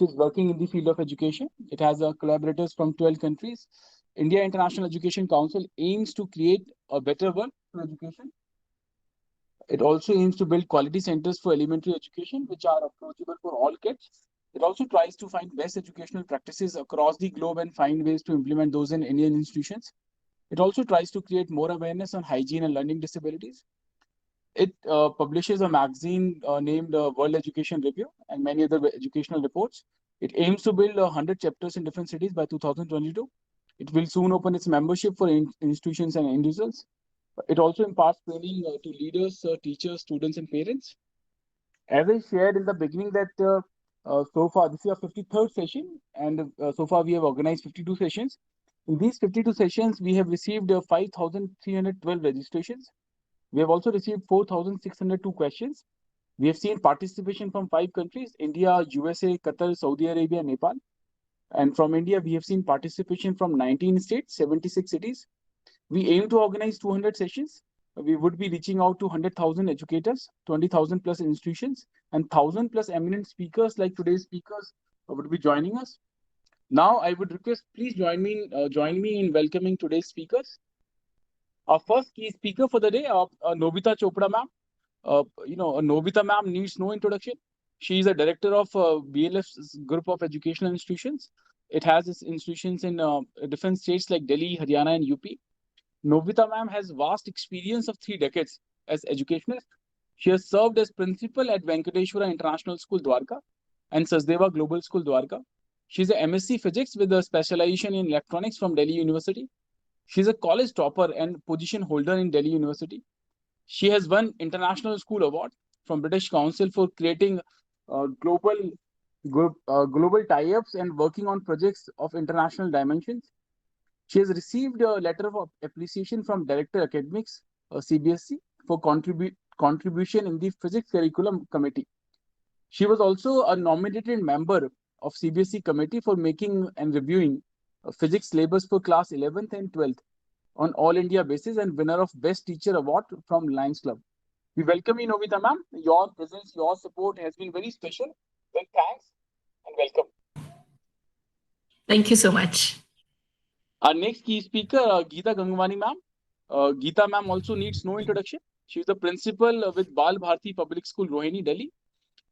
which is working in the field of education. It has collaborators from 12 countries. India International Education Council aims to create a better world for education. It also aims to build quality centers for elementary education, which are approachable for all kids. It also tries to find best educational practices across the globe and find ways to implement those in Indian institutions. It also tries to create more awareness on hygiene and learning disabilities. It publishes a magazine named World Education Review and many other educational reports. It aims to build 100 chapters in different cities by 2022. It will soon open its membership for institutions and individuals. It also imparts training to leaders, teachers, students, and parents. As I shared in the beginning, that so far this is our 53rd session, and so far we have organized 52 sessions. In these 52 sessions, we have received 5,312 registrations. We have also received 4,602 questions. We have seen participation from 5 countries: India, USA, Qatar, Saudi Arabia, Nepal. And from India, we have seen participation from 19 states, 76 cities. We aim to organize 200 sessions. We would be reaching out to 100,000 educators, 20,000 plus institutions, and 1,000 plus eminent speakers like today's speakers would be joining us. Now, I would request, please join me in welcoming today's speakers. Our first key speaker for the day, Nobita Chopra ma'am. Nobita ma'am needs no introduction. She is a director of BLF's group of educational institutions. It has its institutions in different states like Delhi, Haryana, and UP. Nobita ma'am has vast experience of 3 decades as educationist. She has served as principal at Venkateshwara International School, Dwarka, and Sasdeva Global School, Dwarka. She is a MSc Physics with a specialization in electronics from Delhi University. She is a college topper and position holder in Delhi University. She has won International School Award from British Council for creating global global tie-ups and working on projects of international dimensions. She has received a letter of appreciation from Director Academics, CBSE, for contribution in the Physics Curriculum Committee. She was also a nominated member of CBSE committee for making and reviewing physics syllabus for class 11th and 12th on all India basis and winner of Best Teacher Award from Lions Club. We welcome you, Nobita ma'am. Your presence, your support has been very special. Big thanks and welcome. Thank you so much. Our next key speaker, Geeta Gangwani ma'am. Geeta ma'am also needs no introduction. She is the principal with Bal Bharti Public School, Rohini, Delhi.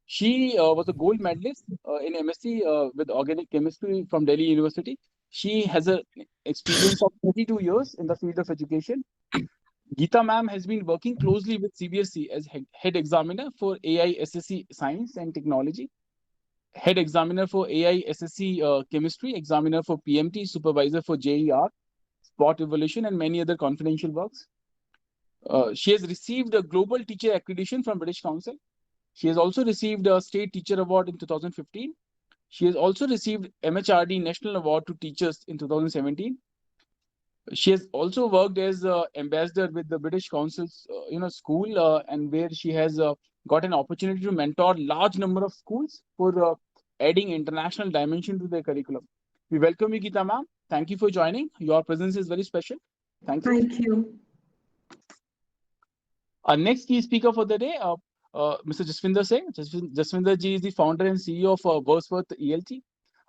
She was a gold medalist in MSc with organic chemistry from Delhi University. She has an experience of 32 years in the field of education. Geeta ma'am has been working closely with CBSE as head examiner for AI SSC Science and Technology, head examiner for AI SSC Chemistry, examiner for PMT, supervisor for JER, Spot Evolution, and many other confidential works. She has received a Global Teacher Accreditation from British Council. She has also received a State Teacher Award in 2015. She has also received MHRD National Award to Teachers in 2017. She has also worked as ambassador with the British Council's school, and where she has got an opportunity to mentor large number of schools for adding international dimension to their curriculum. We welcome you, Geeta ma'am. Thank you for joining. Your presence is very special. Thank you. Thank you. Our next key speaker for the day, Mr. Jaswinder Singh. Jaswinder ji is the founder and CEO of Wordsworth ELT.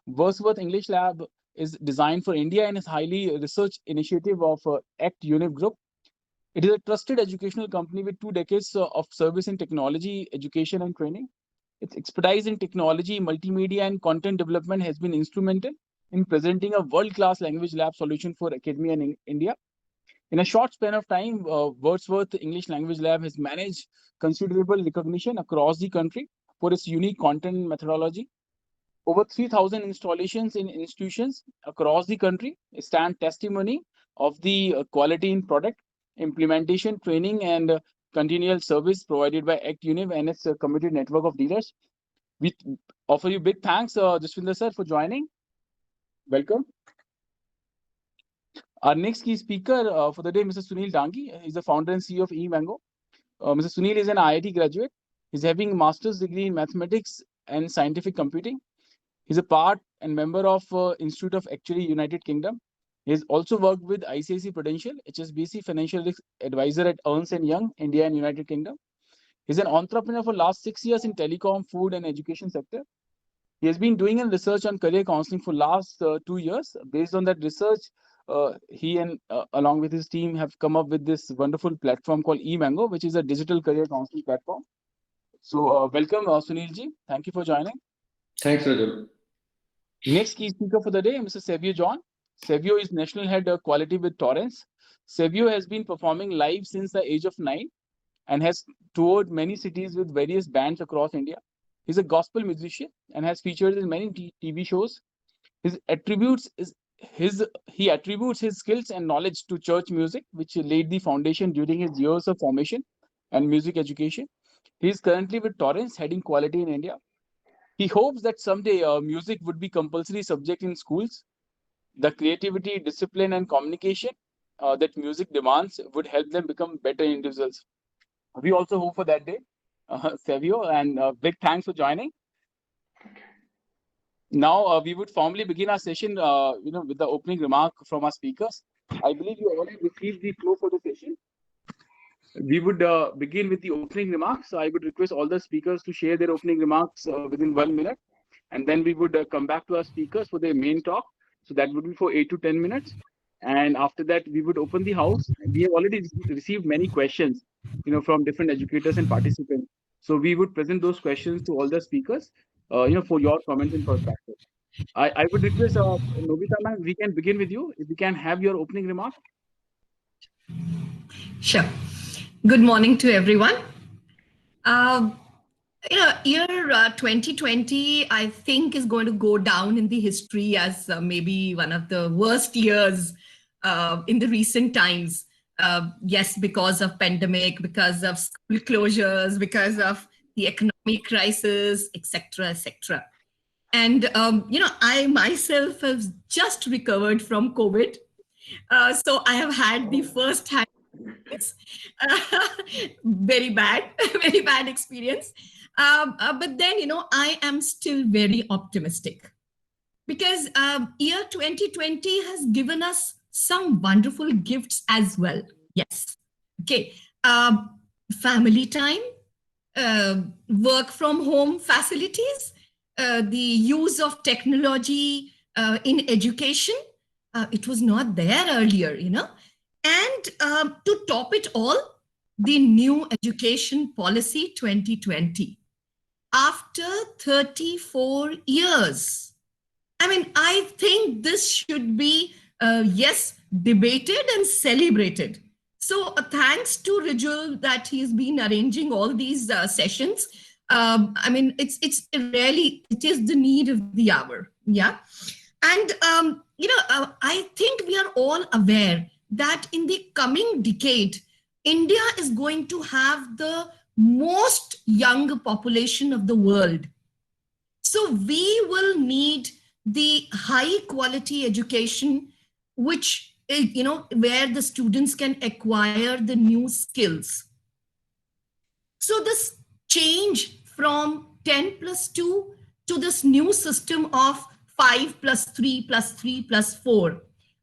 Wordsworth English Lab is designed for India and is highly research initiative of ACT UNIV Group. It is a trusted educational company with 2 decades of service in technology, education, and training. Its expertise in technology, multimedia, and content development has been instrumental in presenting a world-class language lab solution for academia in India. In a short span of time, Wordsworth English Language Lab has managed considerable recognition across the country for its unique content methodology. Over 3,000 installations in institutions across the country stand testimony of the quality in product, implementation, training, and continual service provided by ACT UNIV and its committed network of dealers. We offer you big thanks, Jaswinder sir, for joining. Welcome. Our next key speaker for the day, Mr. Sunil Dangi. He's the founder and CEO of eMango. Mr. Sunil is an IIT graduate. He's having a master's degree in mathematics and scientific computing. He's a part and member of Institute of Actuary, United Kingdom. He has also worked with ICICI Prudential, HSBC Financial Risk Advisor at Ernst & Young, India and United Kingdom. He's an entrepreneur for last 6 years in telecom, food, and education sector. He has been doing a research on career counseling for last 2 years. Based on that research, he and along with his team have come up with this wonderful platform called eMango, which is a digital career counseling platform. So welcome, Sunil ji. Thank you for joining. Thanks, Rajul. Next key speaker for the day, Mr. Savio John. Savio is National Head of Quality with Torrens. Savio has been performing live since the age of 9 and has toured many cities with various bands across India. He's a gospel musician and has featured in many TV shows. He attributes his skills and knowledge to church music, which laid the foundation during his years of formation and music education. He is currently with Torrens, heading quality in India. He hopes that someday music would be compulsory subject in schools. The creativity, discipline, and communication that music demands would help them become better individuals. We also hope for that day, Savio, and big thanks for joining. Now we would formally begin our session, with the opening remark from our speakers. I believe you already received the flow for the session. We would begin with the opening remarks. So I would request all the speakers to share their opening remarks within 1 minute, and then we would come back to our speakers for their main talk. So that would be for 8 to 10 minutes. And after that, we would open the house. We have already received many questions, from different educators and participants. So we would present those questions to all the speakers, for your comments and perspective. I would request, Nobita ma'am, we can begin with you. If we can have your opening remark. Sure. Good morning to everyone. Year 2020, I think, is going to go down in the history as maybe one of the worst years in the recent times. Yes, because of pandemic, because of school closures, because of the economic crisis, etc., etc. And I myself have just recovered from COVID, so I have had the first-hand very bad experience. But then, I am still very optimistic because year 2020 has given us some wonderful gifts as well. Yes. Okay. Family time, work from home facilities, the use of technology in education. It was not there earlier, And to top it all, the new education policy 2020. After 34 years. I think this should be, debated and celebrated. So thanks to Rijul that he's been arranging all these sessions. It is the need of the hour. Yeah. And, I think we are all aware that in the coming decade, India is going to have the most young population of the world. So we will need the high quality education, which, where the students can acquire the new skills. So this change from 10+2 to this new system of 5+3+3+4,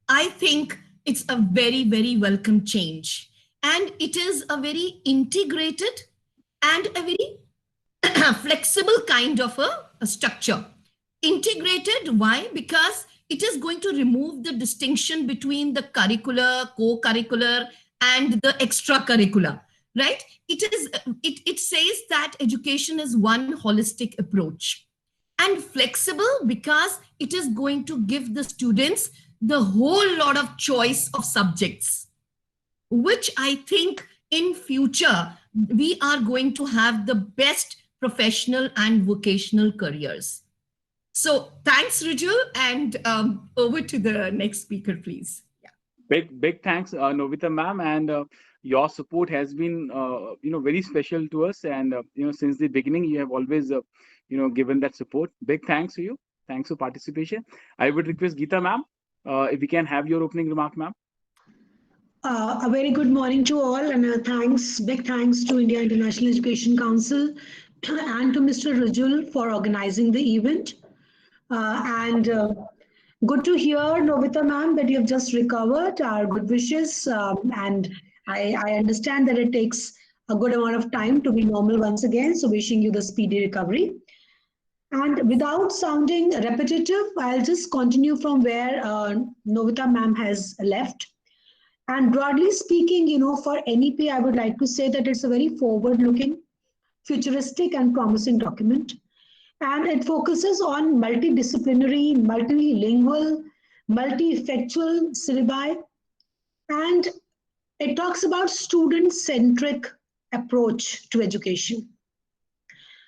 I think it's a very, very welcome change. And it is a very integrated and a very flexible kind of a structure. Integrated, why? Because it is going to remove the distinction between the curricular, co-curricular, and the extracurricular, right? It says that education is one holistic approach. And flexible because it is going to give the students the whole lot of choice of subjects, which I think in future, we are going to have the best professional and vocational careers. So thanks, Rijul, and over to the next speaker, please. Yeah. Big thanks, Nobita ma'am, and your support has been, very special to us. And, since the beginning, you have always, given that support. Big thanks to you. Thanks for participation. I would request Geeta ma'am, if we can have your opening remark, ma'am. A very good morning to all, and big thanks to India International Education Council and to Mr. Rijul for organizing the event. Good to hear, Nobita ma'am, that you have just recovered. Our good wishes, and I understand that it takes a good amount of time to be normal once again. So wishing you the speedy recovery. And without sounding repetitive, I'll just continue from where Novita ma'am has left. And broadly speaking, for NEP, I would like to say that it's a very forward looking, futuristic, and promising document. And it focuses on multidisciplinary, multilingual, multi-effectual syllabi, and it talks about student-centric approach to education.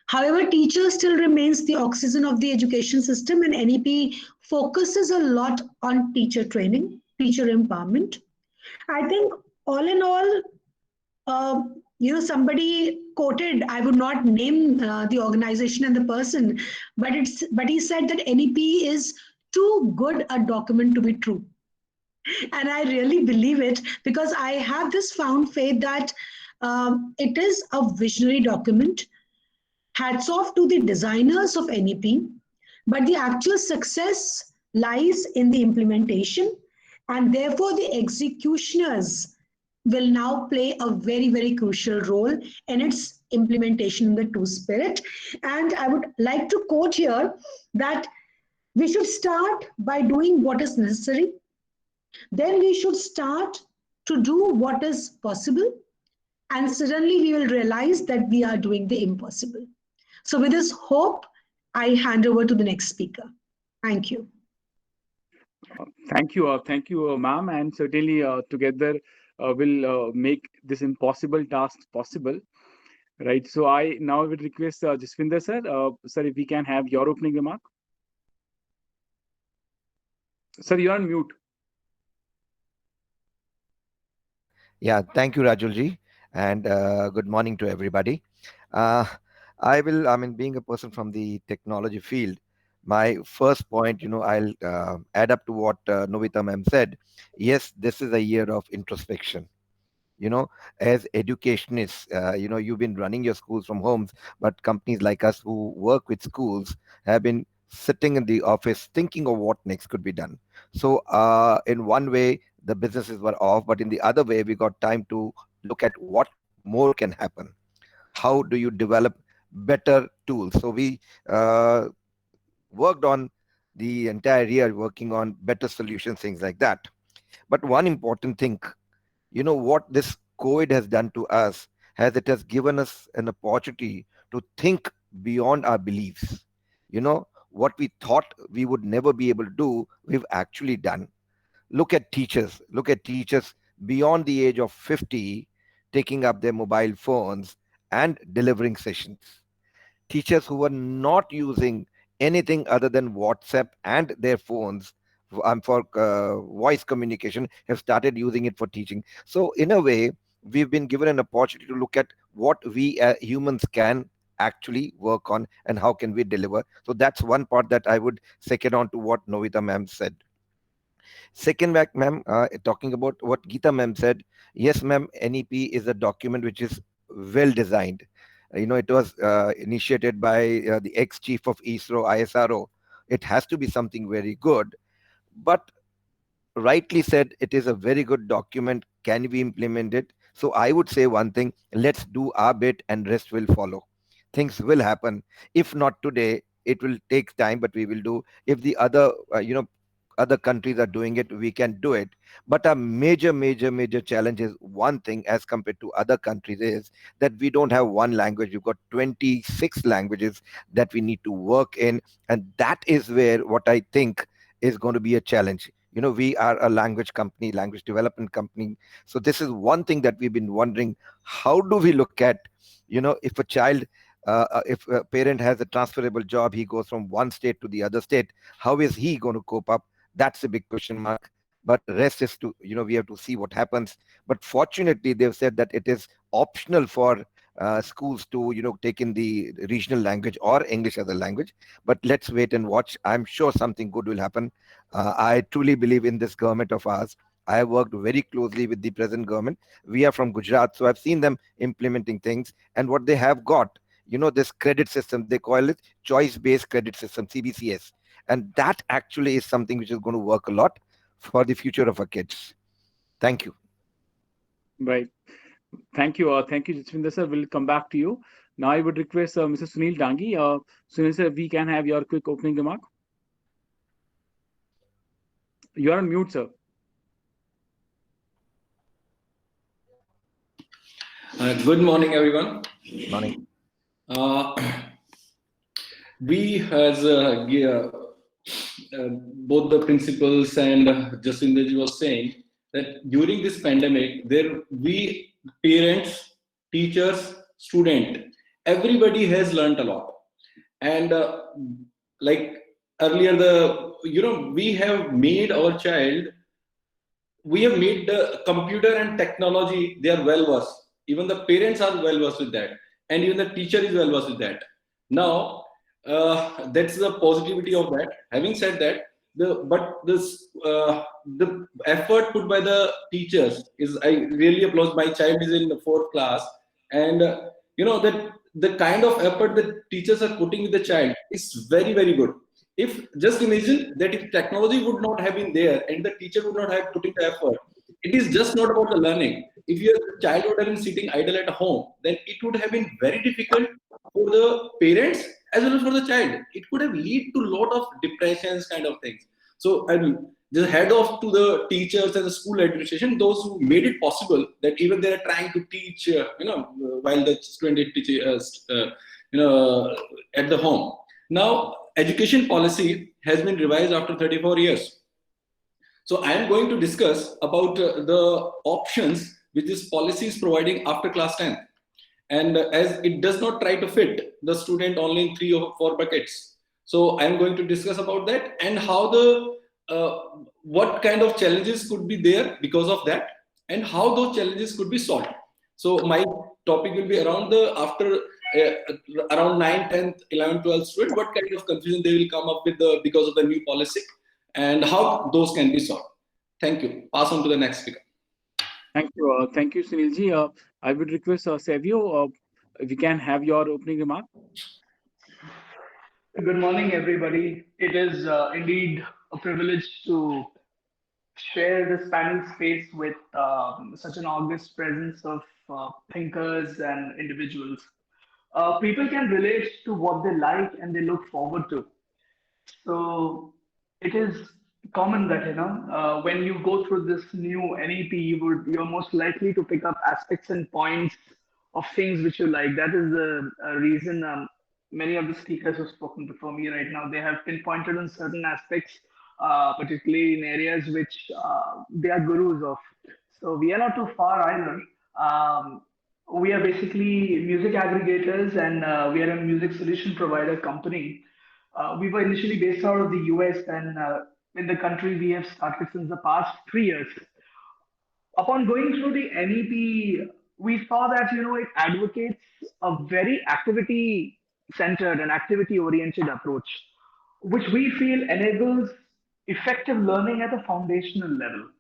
However, teacher still remains the oxygen of the education system, and NEP focuses a lot on teacher training, teacher empowerment. I think all in all, uh, somebody quoted, I would not name the organization and the person, but he said that NEP is too good a document to be true. And I really believe it because I have this found faith that it is a visionary document. Hats off to the designers of NEP, but the actual success lies in the implementation, and therefore the executioners will now play a very, very crucial role in its implementation in the two spirit. And I would like to quote here that we should start by doing what is necessary, then we should start to do what is possible, and suddenly we will realize that we are doing the impossible. So, with this hope, I hand over to the next speaker. Thank you. Thank you, ma'am, and certainly together will make this impossible task possible. Right. So I now would request Jaswinder sir, sir, if we can have your opening remark. Sir, you're on mute. Yeah, thank you, Rajulji, and good morning to everybody. Being a person from the technology field, my first point, I'll add up to what Novita ma'am said. Yes, this is a year of introspection. As educationists, you've been running your schools from homes, but companies like us who work with schools have been sitting in the office thinking of what next could be done. So, in one way, the businesses were off, but in the other way, we got time to look at what more can happen. How do you develop better tools? So we worked on the entire year, working on better solutions, things like that. But one important thing, what this COVID has done to us, it has given us an opportunity to think beyond our beliefs. What we thought we would never be able to do, we've actually done. Look at teachers beyond the age of 50 taking up their mobile phones and delivering sessions. Teachers who were not using anything other than WhatsApp and their phones for voice communication have started using it for teaching. So in a way, we've been given an opportunity to look at what we humans can actually work on and how can we deliver. So that's one part that I would second on to what Novita ma'am said. Second back, ma'am, talking about what Geeta ma'am said. Yes, ma'am, NEP is a document which is well designed. It was initiated by the ex-chief of ISRO, ISRO. It has to be something very good. But rightly said, it is a very good document. Can we implement it? So I would say one thing, let's do our bit and rest will follow. Things will happen. If not today, it will take time, but we will do. If the other, other countries are doing it, we can do it. But a major challenge is one thing as compared to other countries is that we don't have one language. We've got 26 languages that we need to work in. And that is where what I think is going to be a challenge. We are a language company, language development company. So this is one thing that we've been wondering, how do we look at, if a child, if a parent has a transferable job, he goes from one state to the other state, how is he going to cope up? That's a big question mark. But rest is to, we have to see what happens. But fortunately, they've said that it is optional for schools to, take in the regional language or English as a language. But let's wait and watch. I'm sure something good will happen. I truly believe in this government of ours. I have worked very closely with the present government. We are from Gujarat, so I've seen them implementing things. And what they have got, this credit system, they call it choice-based credit system, CBCS. And that actually is something which is going to work a lot for the future of our kids. Thank you. Right. Thank you. Thank you, Jaswinder sir. We'll come back to you. Now I would request Mr. Sunil Dangi. Sunil sir, we can have your quick opening remark. You are on mute, sir. Good morning, everyone. Morning. We, as both the principals and Jacinda ji was saying, that during this pandemic, we parents, teachers, student, everybody has learned a lot. And like earlier, we have made our child. We have made the computer and technology. They are well versed. Even the parents are well versed with that, and even the teacher is well versed with that. Now, that's the positivity of that. Having said that, the effort put by the teachers is, I really applaud. My child is in the 4th class, and that the kind of effort that teachers are putting with the child is very, very good. If just imagine that if technology would not have been there and the teacher would not have putting the effort, it is just not about the learning. If your child would have been sitting idle at home, then it would have been very difficult for the parents as well as for the child. It could have lead to a lot of depressions kind of things. So I'm just head off to the teachers and the school administration, those who made it possible that even they are trying to teach, while the student is at the home. Now, education policy has been revised after 34 years. So I am going to discuss about the options which this policy is providing after class 10th. And as it does not try to fit the student only in 3 or 4 buckets. So I am going to discuss about that and how what kind of challenges could be there because of that and how those challenges could be solved. So my topic will be around around 9, 10th, 11th, 12th student, what kind of confusion they will come up with because of the new policy and how those can be solved. Thank you. Pass on to the next speaker. Thank you. Thank you, Sunilji. I would request Savio, if you can have your opening remark. Good morning, everybody. It is indeed a privilege to share this panel space with such an august presence of thinkers and individuals. People can relate to what they like and they look forward to. So it is common that when you go through this new NEP, you're most likely to pick up aspects and points of things which you like. That is the reason many of the speakers who've spoken before me right now, they have pinpointed on certain aspects, particularly in areas which they are gurus of. So we are not too far either. We are basically music aggregators and we are a music solution provider company. We were initially based out of the US and in the country we have started since the past 3 years. Upon going through the NEP, we saw that it advocates a very activity-centered and activity-oriented approach, which we feel enables effective learning at a foundational level,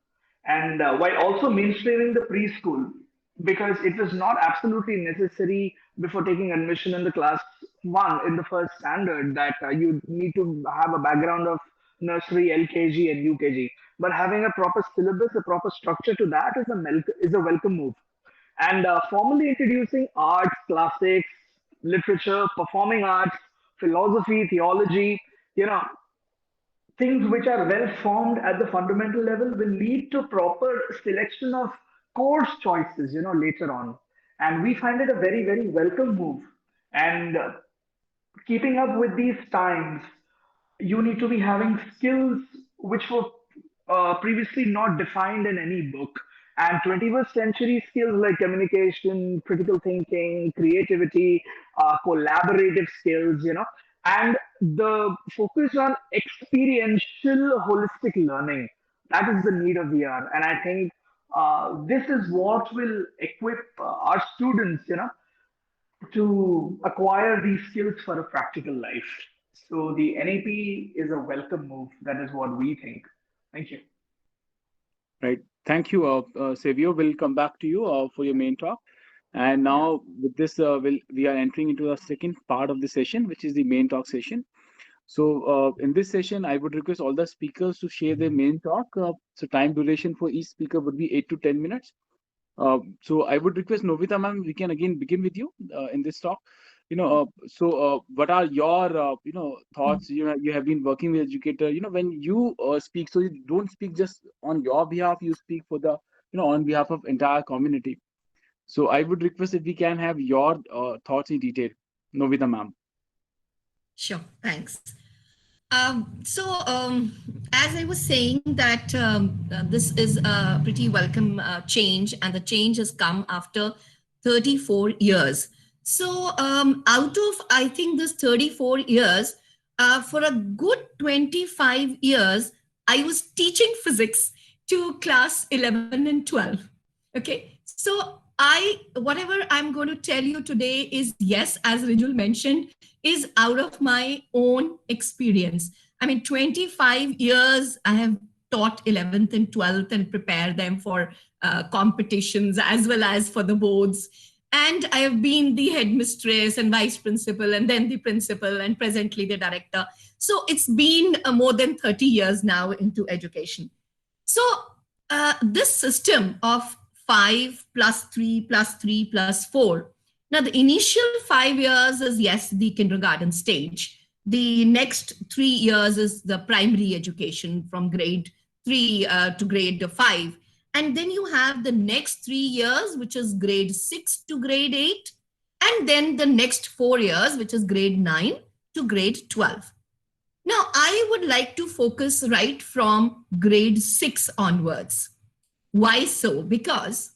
and while also mainstreaming the preschool, because it is not absolutely necessary before taking admission in the class 1 in the first standard that you need to have a background of nursery, LKG, and UKG. But having a proper syllabus, a proper structure to that is a welcome move. And formally introducing arts, classics, literature, performing arts, philosophy, theology, things which are well formed at the fundamental level will lead to proper selection of course choices, later on. And we find it a very, very welcome move. And keeping up with these times, you need to be having skills which were previously not defined in any book. And 21st century skills like communication, critical thinking, creativity, collaborative skills, and the focus on experiential holistic learning. That is the need of the hour. And I think this is what will equip our students, to acquire these skills for a practical life. So the NEP is a welcome move. That is what we think. Thank you. Right. Thank you, Savio. We'll come back to you for your main talk. And now with this, we are entering into the second part of the session, which is the main talk session. So in this session, I would request all the speakers to share their main talk. So time duration for each speaker would be 8 to 10 minutes. So I would request Novita ma'am, we can again begin with you in this talk. What are your thoughts? You have been working with educator. When you speak, so you don't speak just on your behalf, you speak for the on behalf of entire community. So I would request if we can have your thoughts in detail, Novita ma'am. Sure, thanks. As I was saying that this is a pretty welcome change, and the change has come after 34 years. So out of, I think, this 34 years, for a good 25 years, I was teaching physics to class 11 and 12. Okay, so whatever I'm going to tell you today is, yes, as Rijul mentioned, is out of my own experience. I mean, 25 years I have taught 11th and 12th and prepared them for competitions as well as for the boards. And I have been the headmistress and vice principal and then the principal and presently the director. So it's been more than 30 years now into education. So this system of 5 plus 3 plus 3 plus 4. Now, the initial 5 years is, yes, the kindergarten stage. The next 3 years is the primary education from grade 3 to grade 5. And then you have the next 3 years, which is grade 6 to grade 8. And then the next 4 years, which is grade 9 to grade 12. Now, I would like to focus right from grade 6 onwards. Why so? Because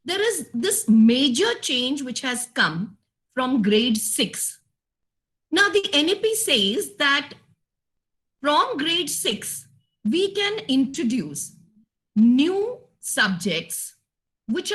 there is this major change which has come from grade 6. Now, the NEP says that from grade 6, we can introduce new subjects which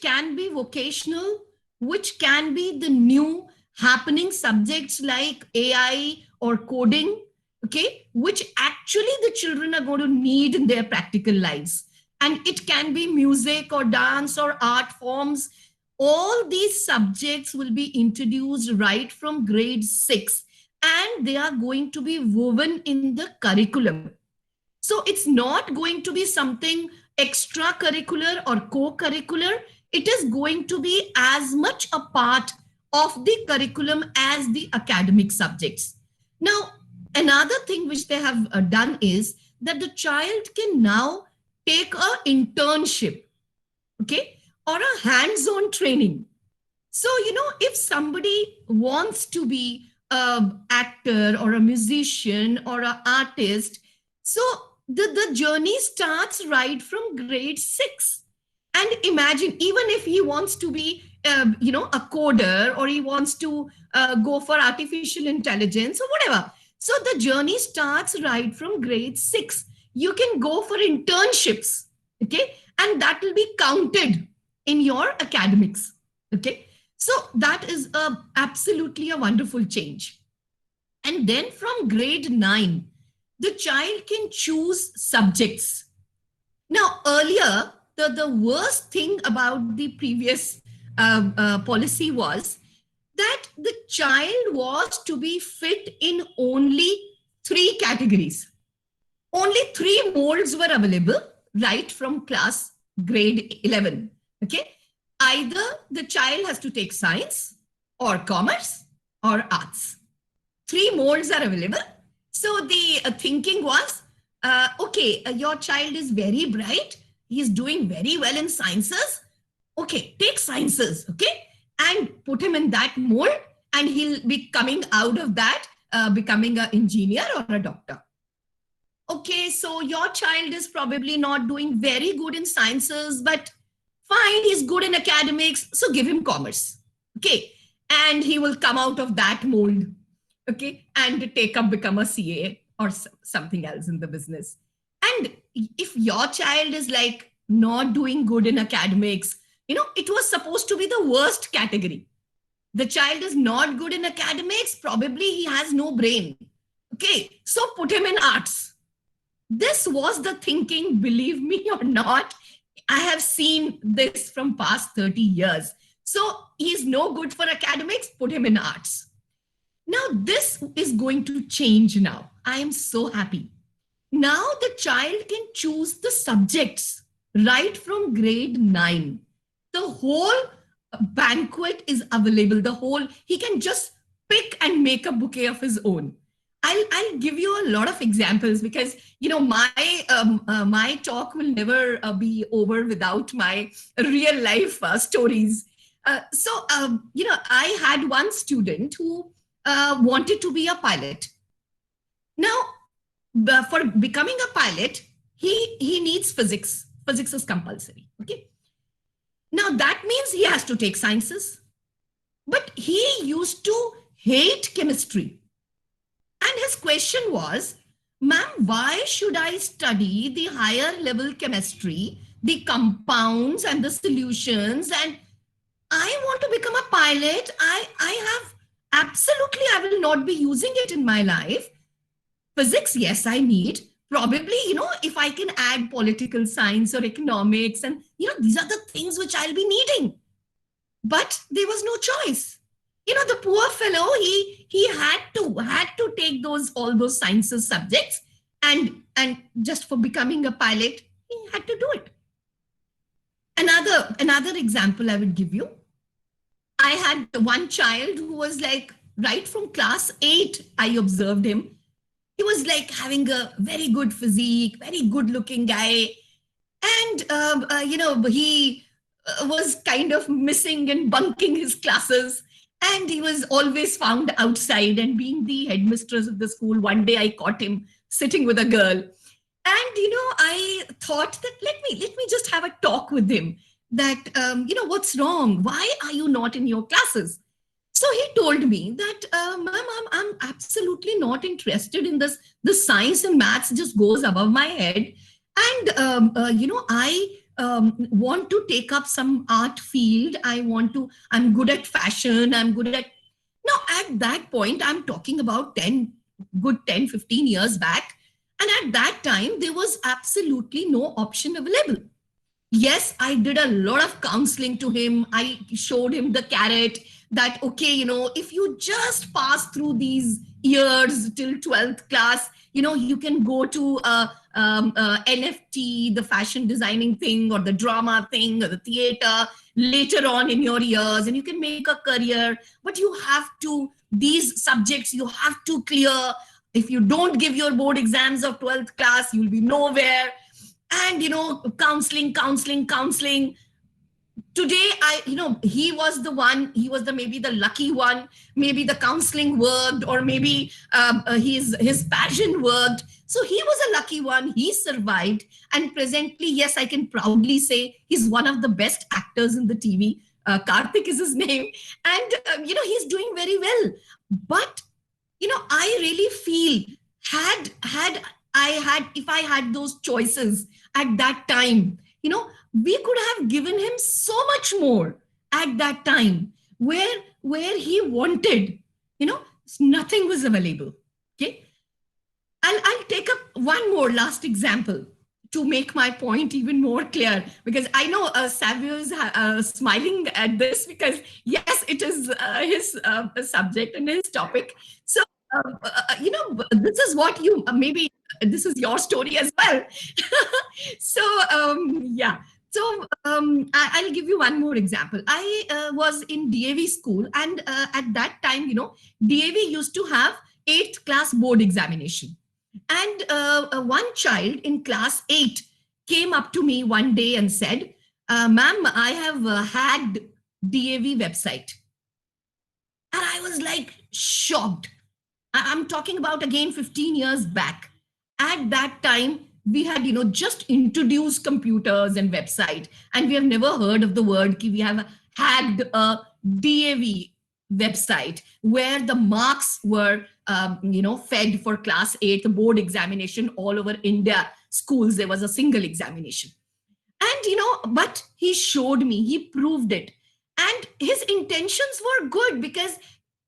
can be vocational, which can be the new happening subjects like AI or coding, okay, which actually the children are going to need in their practical lives. And it can be music or dance or art forms. All these subjects will be introduced right from grade 6, and they are going to be woven in the curriculum. So it's not going to be something extracurricular or co-curricular. It is going to be as much a part of the curriculum as the academic subjects. Now, another thing which they have done is that the child can now take an internship, okay, or a hands-on training. So, if somebody wants to be an actor or a musician or an artist, so the journey starts right from grade 6. And imagine, even if he wants to be, a coder, or he wants to go for artificial intelligence or whatever. So the journey starts right from grade 6. You can go for internships, okay? And that will be counted in your academics, okay? So that is absolutely a wonderful change. And then from grade 9, the child can choose subjects. Now, earlier, the worst thing about the previous policy was that the child was to be fit in only 3 categories. Only 3 molds were available right from class grade 11, okay? Either the child has to take science or commerce or arts. 3 molds are available. So the thinking was, okay, your child is very bright. He is doing very well in sciences. Okay, take sciences, okay? And put him in that mold, and he'll be coming out of that, becoming an engineer or a doctor. Okay, so your child is probably not doing very good in sciences, but fine, he's good in academics, so give him commerce, okay? And he will come out of that mold, okay? And become a CA or something else in the business. And if your child is like not doing good in academics, it was supposed to be the worst category. The child is not good in academics, probably he has no brain, okay? So put him in arts. This was the thinking, believe me or not. I have seen this from past 30 years. So he's no good for academics, put him in arts. Now this is going to change now. I am so happy. Now the child can choose the subjects right from grade 9. The whole banquet is available. The whole, he can just pick and make a bouquet of his own. I'll give you a lot of examples because my talk will never be over without my real life stories. I had one student who wanted to be a pilot. Now, for becoming a pilot, he needs physics. Physics is compulsory. Okay. Now that means he has to take sciences, but he used to hate chemistry. And his question was, ma'am, why should I study the higher level chemistry, the compounds and the solutions? And I want to become a pilot. I will not be using it in my life. Physics, yes, I need. Probably, if I can add political science or economics, and, these are the things which I'll be needing. But there was no choice. The poor fellow, he had to take all those sciences subjects, and just for becoming a pilot, he had to do it. Another example I would give you. I had one child who was like, right from class 8, I observed him. He was like having a very good physique, very good looking guy. And, he was kind of missing and bunking his classes. And he was always found outside. And being the headmistress of the school, one day I caught him sitting with a girl. And, I thought that let me just have a talk with him that, what's wrong? Why are you not in your classes? So he told me that, ma'am, I'm absolutely not interested in this. The science and maths just goes above my head. And, I want to take up some art field. I'm good at fashion. I'm good at, now at that point, I'm talking about 10, 15 years back. And at that time, there was absolutely no option available. Yes, I did a lot of counseling to him. I showed him the carrot that, okay, if you just pass through these years till 12th class, you can go to NFT, the fashion designing thing, or the drama thing, or the theater later on in your years, and you can make a career. But you have to, these subjects you have to clear. If you don't give your board exams of 12th class, you'll be nowhere. And, counseling. Today, he was maybe the lucky one. Maybe the counseling worked, or maybe his passion worked. So he was a lucky one. He survived. And presently, yes, I can proudly say he's one of the best actors in the TV. Karthik is his name. And, he's doing very well. But, I really feel if I had those choices at that time, we could have given him so much more at that time where he wanted, nothing was available. Okay. I'll take up one more last example to make my point even more clear, because I know Savio is smiling at this because yes, it is his subject and his topic. So, this is what maybe this is your story as well. So, yeah. So I'll give you one more example. I was in DAV school, and at that time, DAV used to have 8th class board examination. And one child in class 8 came up to me one day and said, ma'am, I have hacked DAV website. And I was like shocked. I'm talking about again 15 years back. At that time, we had, just introduced computers and website, and we have never heard of the word. We have hacked a DAV website where the marks were, fed for class 8, the board examination all over India schools. There was a single examination. And, but he showed me, he proved it. And his intentions were good because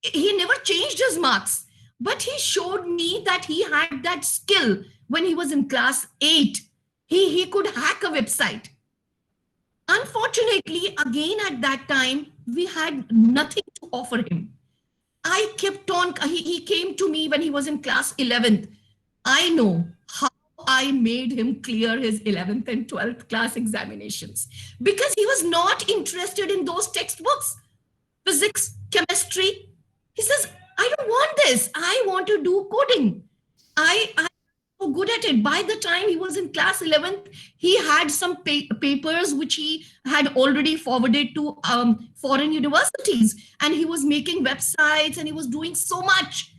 he never changed his marks. But he showed me that he had that skill when he was in class 8. He could hack a website. Unfortunately, again, at that time, we had nothing to offer him. I kept on, he came to me when he was in class 11th. I know how I made him clear his 11th and 12th class examinations because he was not interested in those textbooks, physics, chemistry. He says, I don't want this. I want to do coding. I'm so good at it. By the time he was in class 11th, he had some papers which he had already forwarded to foreign universities, and he was making websites and he was doing so much.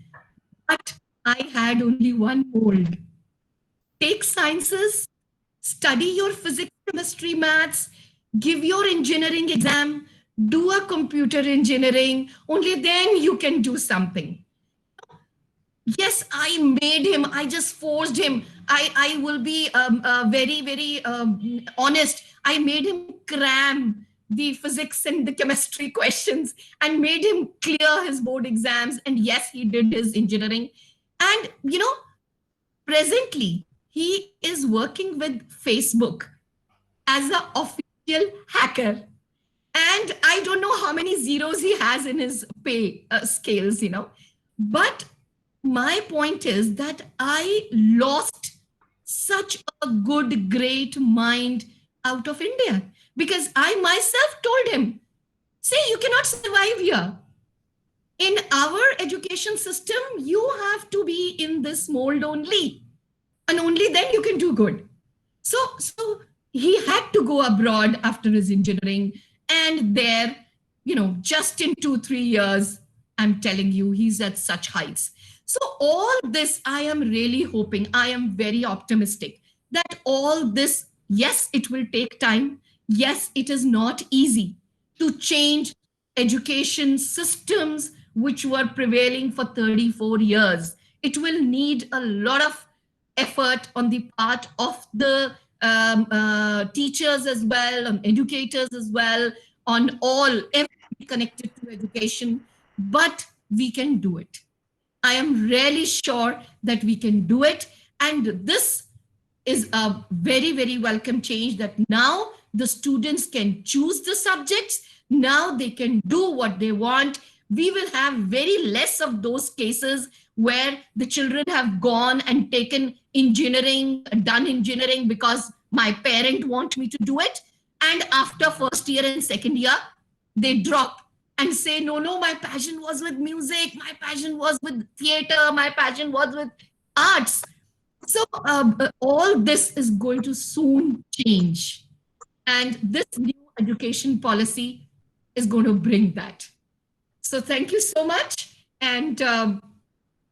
But I had only one mold. Take sciences, study your physics, chemistry, maths, give your engineering exam, do a computer engineering, only then you can do something. Yes, I made him, I just forced him. I will be very, very honest. I made him cram the physics and the chemistry questions and made him clear his board exams. And yes, he did his engineering. And, presently, he is working with Facebook as an official hacker. And I don't know how many zeros he has in his pay scales, But my point is that I lost such a good, great mind out of India because I myself told him, say, you cannot survive here. In our education system, you have to be in this mold only. And only then you can do good. So he had to go abroad after his engineering. And there, just in 2-3 years, I'm telling you, he's at such heights. So all this, I am really hoping, I am very optimistic that all this, yes, it will take time. Yes, it is not easy to change education systems which were prevailing for 34 years. It will need a lot of effort on the part of the teachers as well, on educators as well, on everything connected to education, but we can do it. I am really sure that we can do it. And this is a very, very welcome change that now the students can choose the subjects. Now they can do what they want. We will have very less of those cases where the children have gone and taken engineering, done engineering because my parent want me to do it. And after first year and second year, they drop and say, no, my passion was with music. My passion was with theater. My passion was with arts. So all this is going to soon change. And this new education policy is going to bring that. So thank you so much. And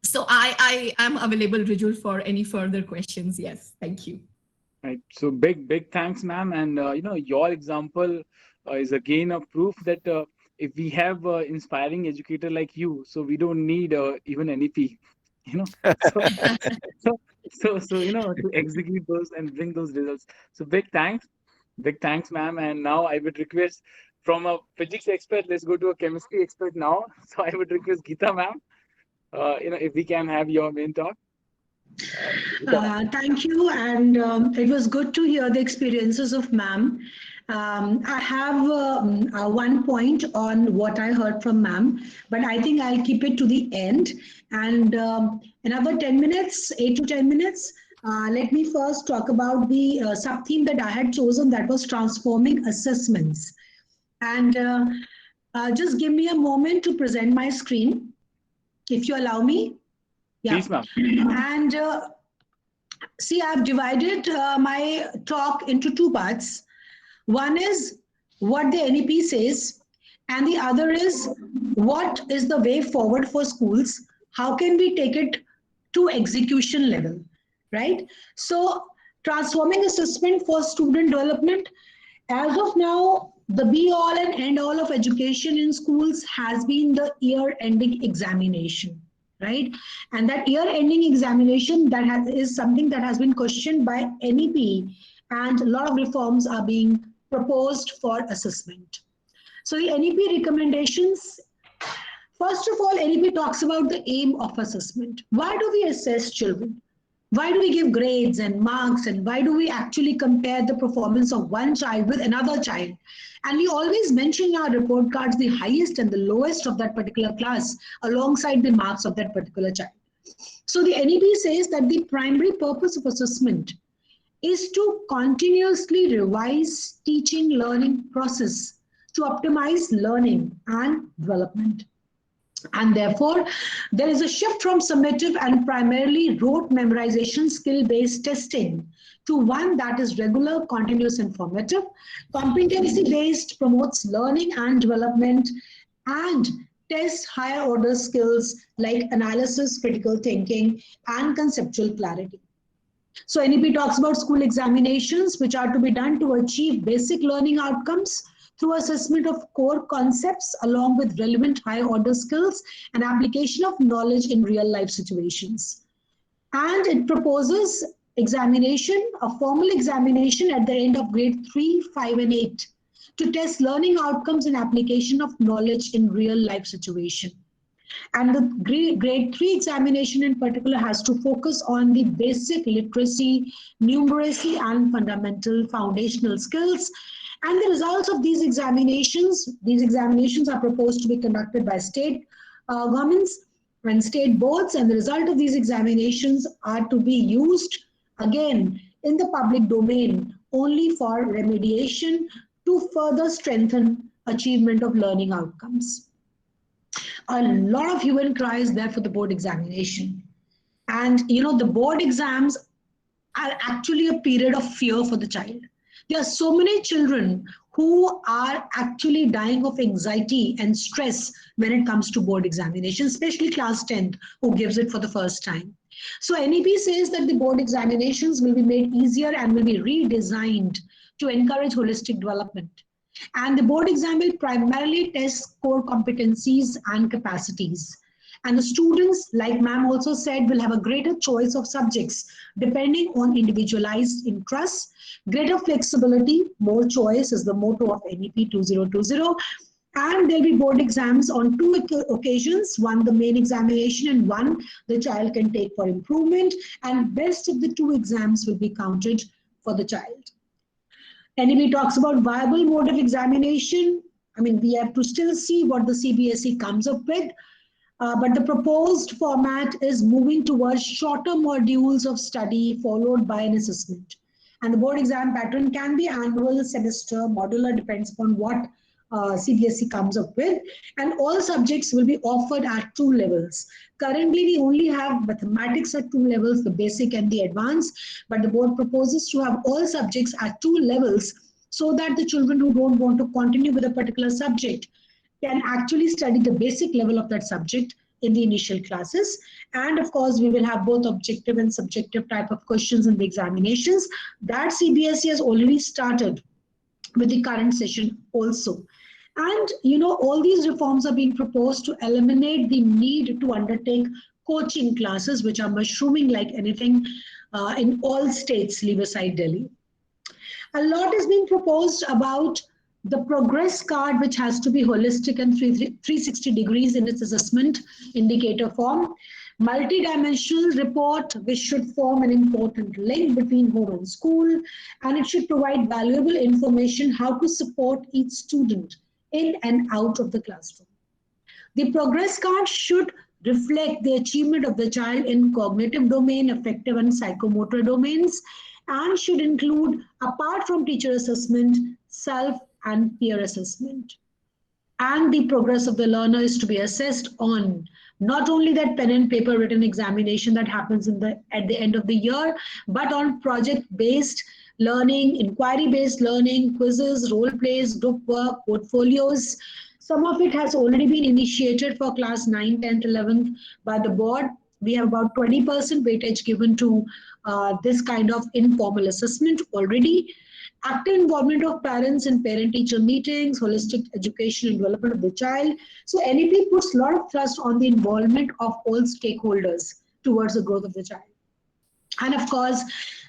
so I am available, Rijul, for any further questions. Yes, thank you. Right. So big thanks, ma'am. And, your example is again a proof that if we have inspiring educator like you, so we don't need even NEP, So, to execute those and bring those results. So big thanks, ma'am. And now I would request from a physics expert, let's go to a chemistry expert now. So I would request Geeta, ma'am, if we can have your main talk. Thank you. And it was good to hear the experiences of ma'am. I have one point on what I heard from ma'am, but I think I'll keep it to the end. And another 10 minutes, 8 to 10 minutes, let me first talk about the sub-theme that I had chosen, that was transforming assessments. And just give me a moment to present my screen, if you allow me. Yeah. Please, ma'am. And see, I've divided my talk into two parts. One is what the NEP says, and the other is what is the way forward for schools. How can we take it to execution level, right? So transforming assessment for student development, as of now, the be-all and end-all of education in schools has been the year-ending examination. Right? And that year-ending examination is something that has been questioned by NEP, and a lot of reforms are being proposed for assessment. So the NEP recommendations, first of all, NEP talks about the aim of assessment. Why do we assess children? Why do we give grades and marks, and why do we actually compare the performance of one child with another child? And we always mention in our report cards the highest and the lowest of that particular class alongside the marks of that particular child. So the NEP says that the primary purpose of assessment is to continuously revise teaching learning process to optimize learning and development. And therefore, there is a shift from summative and primarily rote memorization skill-based testing to one that is regular, continuous, and formative. Competency-based promotes learning and development and tests higher order skills like analysis, critical thinking, and conceptual clarity. So NEP talks about school examinations, which are to be done to achieve basic learning outcomes through assessment of core concepts along with relevant higher order skills and application of knowledge in real life situations. And it proposes examination, a formal examination at the end of grade 3, 5, and 8 to test learning outcomes and application of knowledge in real life situation. And the grade 3 examination in particular has to focus on the basic literacy, numeracy, and fundamental foundational skills. And the results of these examinations are proposed to be conducted by state governments and state boards. And the result of these examinations are to be used again in the public domain only for remediation to further strengthen achievement of learning outcomes. A lot of hue and cry is there for the board examination. And the board exams are actually a period of fear for the child. There are so many children who are actually dying of anxiety and stress when it comes to board examination, especially class 10th who gives it for the first time. So NEP says that the board examinations will be made easier and will be redesigned to encourage holistic development. And the board exam will primarily test core competencies and capacities. And the students, like ma'am also said, will have a greater choice of subjects depending on individualized interests, greater flexibility, more choice is the motto of NEP 2020. And there'll be board exams on 2 occasions, one the main examination and one the child can take for improvement. And best of the 2 exams will be counted for the child. NEP talks about viable mode of examination. I mean, we have to still see what the CBSE comes up with. But the proposed format is moving towards shorter modules of study followed by an assessment. And the board exam pattern can be annual, semester, modular, depends upon what CBSE comes up with. And all subjects will be offered at 2 levels. Currently, we only have mathematics at 2 levels, the basic and the advanced. But the board proposes to have all subjects at 2 levels so that the children who don't want to continue with a particular subject can actually study the basic level of that subject in the initial classes. And of course, we will have both objective and subjective type of questions in the examinations. That CBSE has already started with the current session also. And all these reforms are being proposed to eliminate the need to undertake coaching classes, which are mushrooming like anything in all states, leave aside Delhi. A lot is being proposed about the progress card, which has to be holistic and 360 degrees in its assessment indicator form. Multi-dimensional report, which should form an important link between home and school, and it should provide valuable information how to support each student in and out of the classroom. The progress card should reflect the achievement of the child in cognitive domain, affective and psychomotor domains, and should include, apart from teacher assessment, self and peer assessment. And the progress of the learner is to be assessed on not only that pen and paper written examination that happens at the end of the year, but on project-based learning, inquiry-based learning, quizzes, role plays, group work, portfolios. Some of it has already been initiated for class 9, 10th, 11th by the board. We have about 20% weightage given to this kind of informal assessment already. Active involvement of parents in parent-teacher meetings, holistic education and development of the child. So NEP puts a lot of thrust on the involvement of all stakeholders towards the growth of the child. And of course,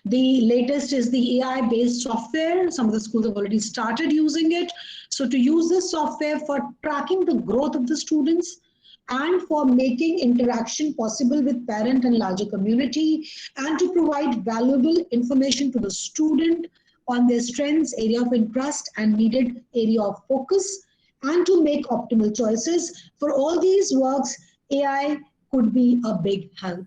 the latest is the AI-based software. Some of the schools have already started using it. So to use this software for tracking the growth of the students and for making interaction possible with parent and larger community, and to provide valuable information to the student on their strengths, area of interest, and needed area of focus, and to make optimal choices. For all these works, AI could be a big help.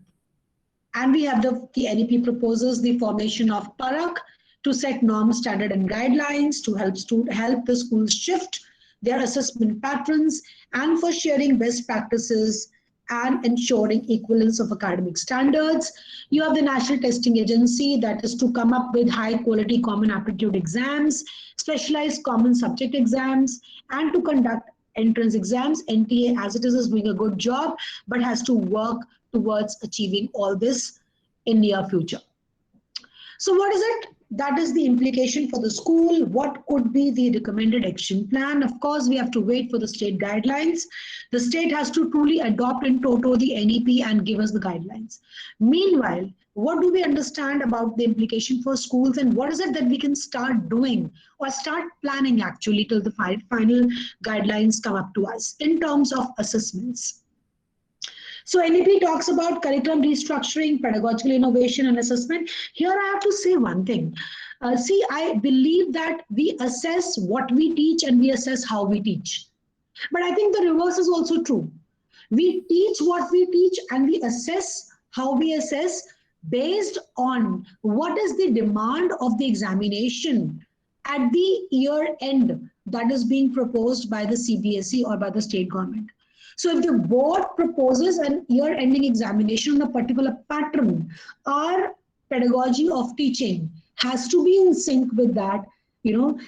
And we have the NEP proposes the formation of Parak to set norms, standard and guidelines to help the schools shift their assessment patterns and for sharing best practices and ensuring equivalence of academic standards. You have the National Testing Agency that is to come up with high quality common aptitude exams, specialized common subject exams, and to conduct entrance exams. NTA as it is doing a good job, but has to work towards achieving all this in near future. So what is it? That is the implication for the school. What could be the recommended action plan? Of course, we have to wait for the state guidelines. The state has to truly adopt in toto the NEP and give us the guidelines. Meanwhile, what do we understand about the implication for schools, and what is it that we can start doing or start planning actually till the final guidelines come up to us in terms of assessments? So NEP talks about curriculum restructuring, pedagogical innovation and assessment. Here I have to say one thing. See, I believe that we assess what we teach and we assess how we teach. But I think the reverse is also true. We teach what we teach and we assess how we assess based on what is the demand of the examination at the year end that is being proposed by the CBSE or by the state government. So if the board proposes an year-ending examination on a particular pattern, our pedagogy of teaching has to be in sync with that,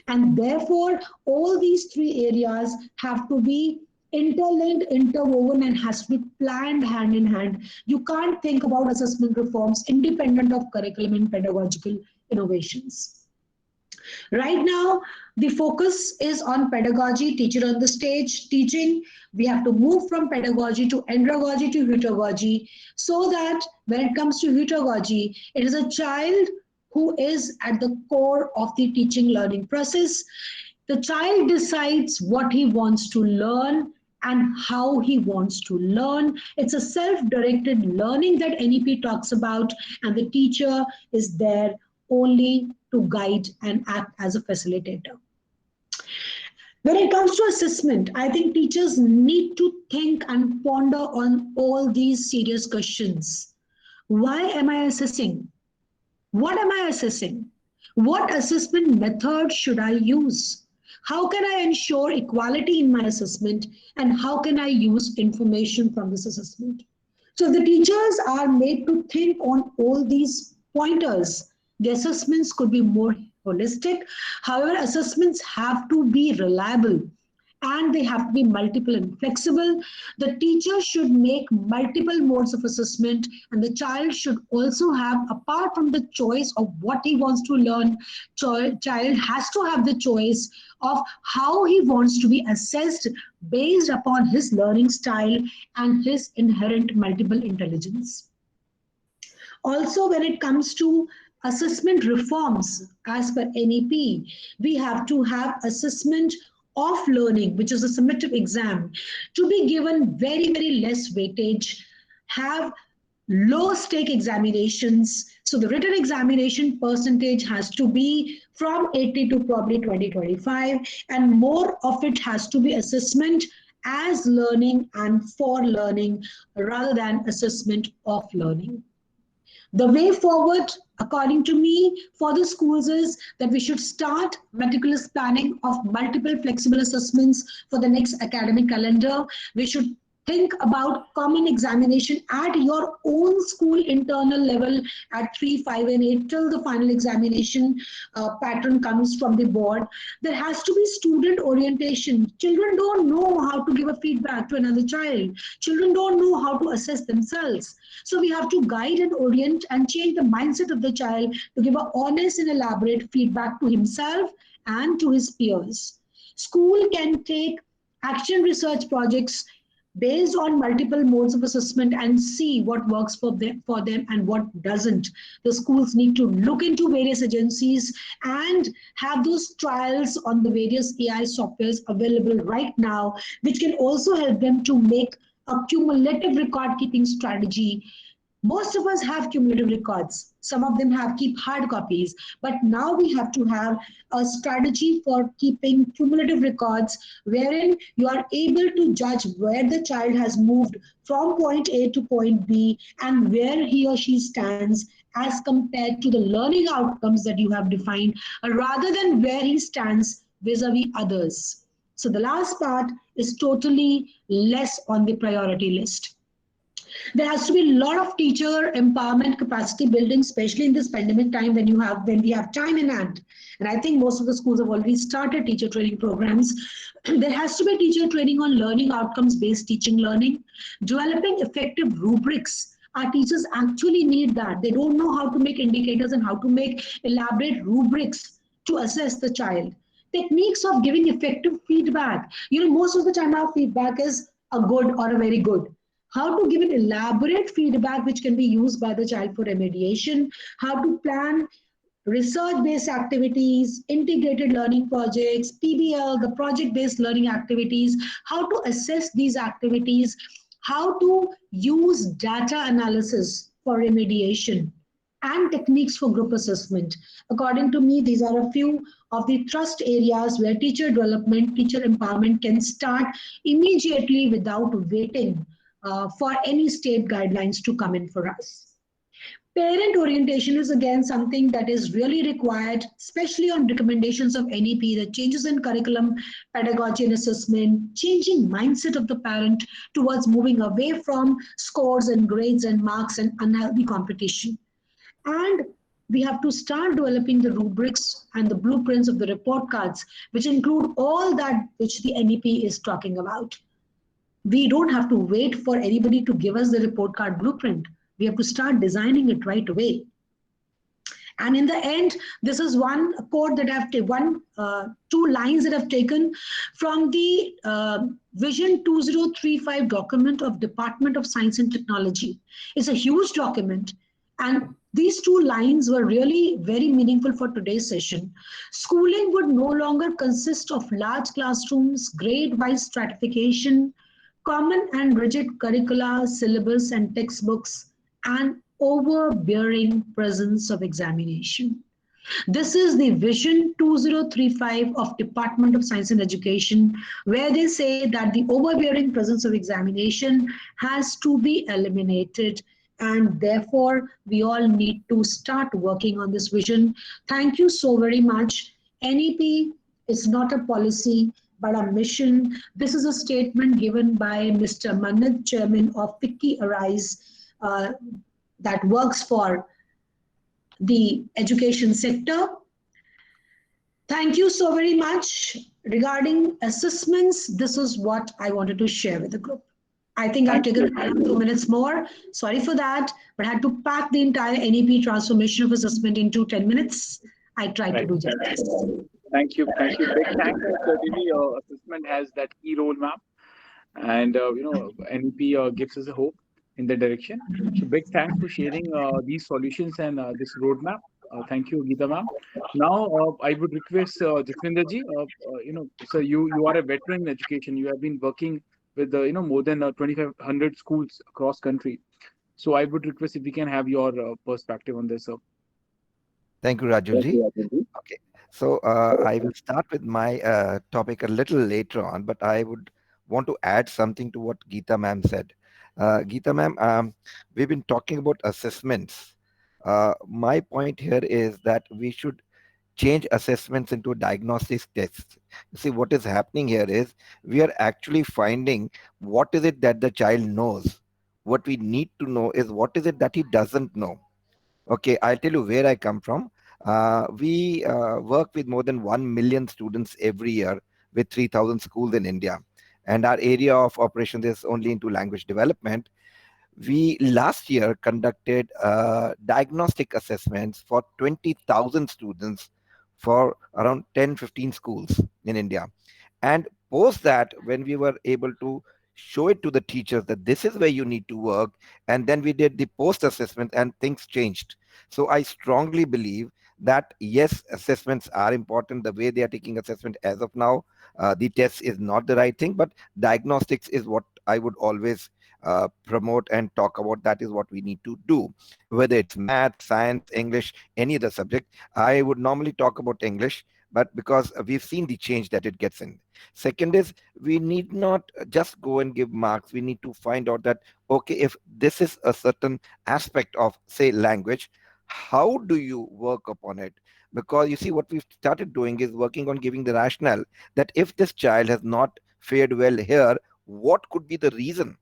and therefore all these three areas have to be interlinked, interwoven, and has to be planned hand in hand. You can't think about assessment reforms independent of curriculum and pedagogical innovations. Right now, the focus is on pedagogy, teacher on the stage, teaching. We have to move from pedagogy to andragogy to heutagogy, so that when it comes to heutagogy, it is a child who is at the core of the teaching learning process. The child decides what he wants to learn and how he wants to learn. It's a self-directed learning that NEP talks about, and the teacher is there only to guide and act as a facilitator. When it comes to assessment, I think teachers need to think and ponder on all these serious questions. Why am I assessing? What am I assessing? What assessment method should I use? How can I ensure equality in my assessment? And how can I use information from this assessment? So the teachers are made to think on all these pointers. The assessments could be more holistic. However, assessments have to be reliable and they have to be multiple and flexible. The teacher should make multiple modes of assessment, and the child should also have, apart from the choice of what he wants to learn, child has to have the choice of how he wants to be assessed based upon his learning style and his inherent multiple intelligence. Also, when it comes to assessment reforms, as per NEP, we have to have assessment of learning, which is a summative exam, to be given very, very less weightage, have low stake examinations. So the written examination percentage has to be from 80 to probably 20-25, and more of it has to be assessment as learning and for learning rather than assessment of learning. The way forward, according to me, for the schools is that we should start meticulous planning of multiple flexible assessments for the next academic calendar. We should think about common examination at your own school internal level at 3, 5, and 8 till the final examination pattern comes from the board. There has to be student orientation. Children don't know how to give a feedback to another child. Children don't know how to assess themselves. So we have to guide and orient and change the mindset of the child to give an honest and elaborate feedback to himself and to his peers. School can take action research projects based on multiple modes of assessment and see what works for them and what doesn't. The schools need to look into various agencies and have those trials on the various AI softwares available right now, which can also help them to make a cumulative record keeping strategy Most of us have cumulative records. Some of them have keep hard copies, but now we have to have a strategy for keeping cumulative records wherein you are able to judge where the child has moved from point A to point B and where he or she stands as compared to the learning outcomes that you have defined, rather than where he stands vis-a-vis others. So the last part is totally less on the priority list. There has to be a lot of teacher empowerment, capacity building, especially in this pandemic time when we have time in hand. And I think most of the schools have already started teacher training programs. There has to be teacher training on learning outcomes based teaching learning, developing effective rubrics. Our teachers actually need that. They don't know how to make indicators and how to make elaborate rubrics to assess the child. Techniques of giving effective feedback. Most of the time our feedback is a good or a very good. How to give an elaborate feedback which can be used by the child for remediation, how to plan research-based activities, integrated learning projects, PBL, the project-based learning activities, how to assess these activities, how to use data analysis for remediation, and techniques for group assessment. According to me, these are a few of the thrust areas where teacher development, teacher empowerment can start immediately without waiting for any state guidelines to come in for us. Parent orientation is again something that is really required, especially on recommendations of NEP, the changes in curriculum, pedagogy and assessment, changing mindset of the parent towards moving away from scores and grades and marks and unhealthy competition. And we have to start developing the rubrics and the blueprints of the report cards, which include all that which the NEP is talking about. We don't have to wait for anybody to give us the report card blueprint. We have to start designing it right away. And in the end, this is one quote that I've taken, two lines that I've taken from the Vision 2035 document of Department of Science and Technology. It's a huge document. And these two lines were really very meaningful for today's session. Schooling would no longer consist of large classrooms, grade-wise stratification, common and rigid curricula, syllabus and textbooks, and overbearing presence of examination. This is the Vision 2035 of Department of Science and Education, where they say that the overbearing presence of examination has to be eliminated, and therefore we all need to start working on this vision. Thank you so very much. NEP is not a policy, but a mission. This is a statement given by Mr. Mannat, Chairman of FICCI Arise, that works for the education sector. Thank you so very much. Regarding assessments, this is what I wanted to share with the group. I think I've taken 2 minutes more. Sorry for that, but I had to pack the entire NEP transformation of assessment into 10 minutes. I tried to do justice. Thank you. Thank you. Big thanks. Certainly, assessment has that key role, ma'am. And, NEP gives us a hope in that direction. So big thanks for sharing these solutions and this roadmap. Thank you, Geeta ma'am. Now, I would request Jaswinder ji, sir, you are a veteran in education. You have been working with, more than 2,500 schools across country. So I would request if we can have your perspective on this, sir. Thank you, Raju ji. Okay. So I will start with my topic a little later on, but I would want to add something to what Geeta ma'am said. Geeta ma'am, we've been talking about assessments. My point here is that we should change assessments into diagnostic tests. You see, what is happening here is we are actually finding what is it that the child knows. What we need to know is what is it that he doesn't know. Okay, I'll tell you where I come from. We work with more than 1 million students every year with 3,000 schools in India. And our area of operations is only into language development. We last year conducted diagnostic assessments for 20,000 students for around 10-15 schools in India. And post that, when we were able to show it to the teachers that this is where you need to work, and then we did the post assessment and things changed. So I strongly believe that yes, assessments are important. The way they are taking assessment as of now, the test is not the right thing, but diagnostics is what I would always promote and talk about, that is what we need to do. Whether it's math, science, English, any other subject, I would normally talk about English, but because we've seen the change that it gets in. Second is, we need not just go and give marks. We need to find out that, okay, if this is a certain aspect of, say, language, how do you work upon it? Because you see, what we've started doing is working on giving the rationale that if this child has not fared well here, what could be the reason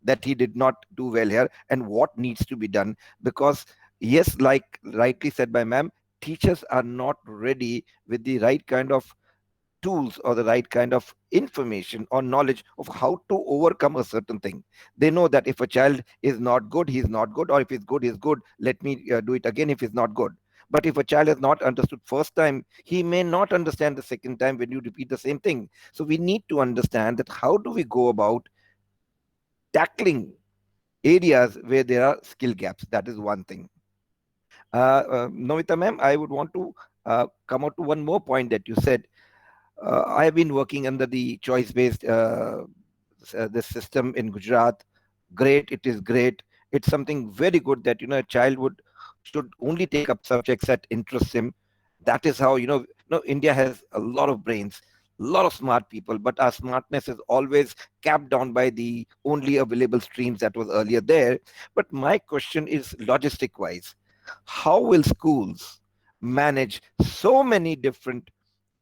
that he did not do well here, and what needs to be done? Because yes, like rightly said by ma'am, teachers are not ready with the right kind of tools or the right kind of information or knowledge of how to overcome a certain thing. They know that if a child is not good, he's not good, or if he's good, he's good. Let me do it again if he's not good. But if a child has not understood first time, he may not understand the second time when you repeat the same thing. So we need to understand that how do we go about tackling areas where there are skill gaps. That is one thing. Novita ma'am, I would want to come out to one more point that you said. I have been working under the choice-based this system in Gujarat. Great, it is great. It's something very good that a child should only take up subjects that interest him. That is how India has a lot of brains, a lot of smart people, but our smartness is always capped down by the only available streams that was earlier there. But my question is logistic-wise, how will schools manage so many different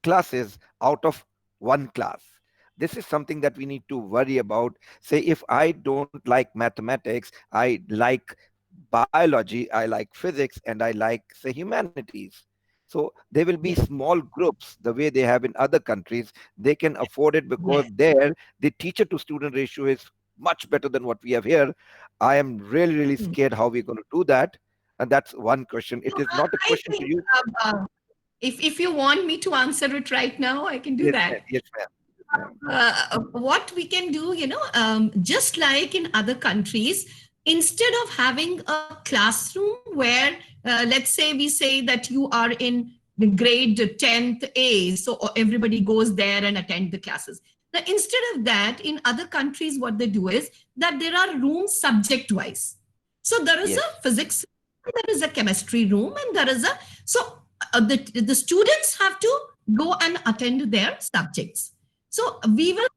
classes out of one class? This is something that we need to worry about. Say, if I don't like mathematics, I like biology, I like physics, and I like, say, humanities. So there will be Yes. small groups the way they have in other countries. They can afford it because Yes. there the teacher to student ratio is much better than what we have here. I am really, really Hmm. scared how we're going to do that. And that's one question. It So, is not a I question to think you. if you want me to answer it right now, I can do Yes, ma'am. that. Yes, ma'am. Yes, ma'am. What we can do, just like in other countries, instead of having a classroom where, let's say, we say that you are in the grade 10th A, so everybody goes there and attend the classes. Now, instead of that, in other countries, what they do is that there are rooms subject wise. So there is Yes. a physics, there is a chemistry room, and there is a so the students have to go and attend their subjects. So we will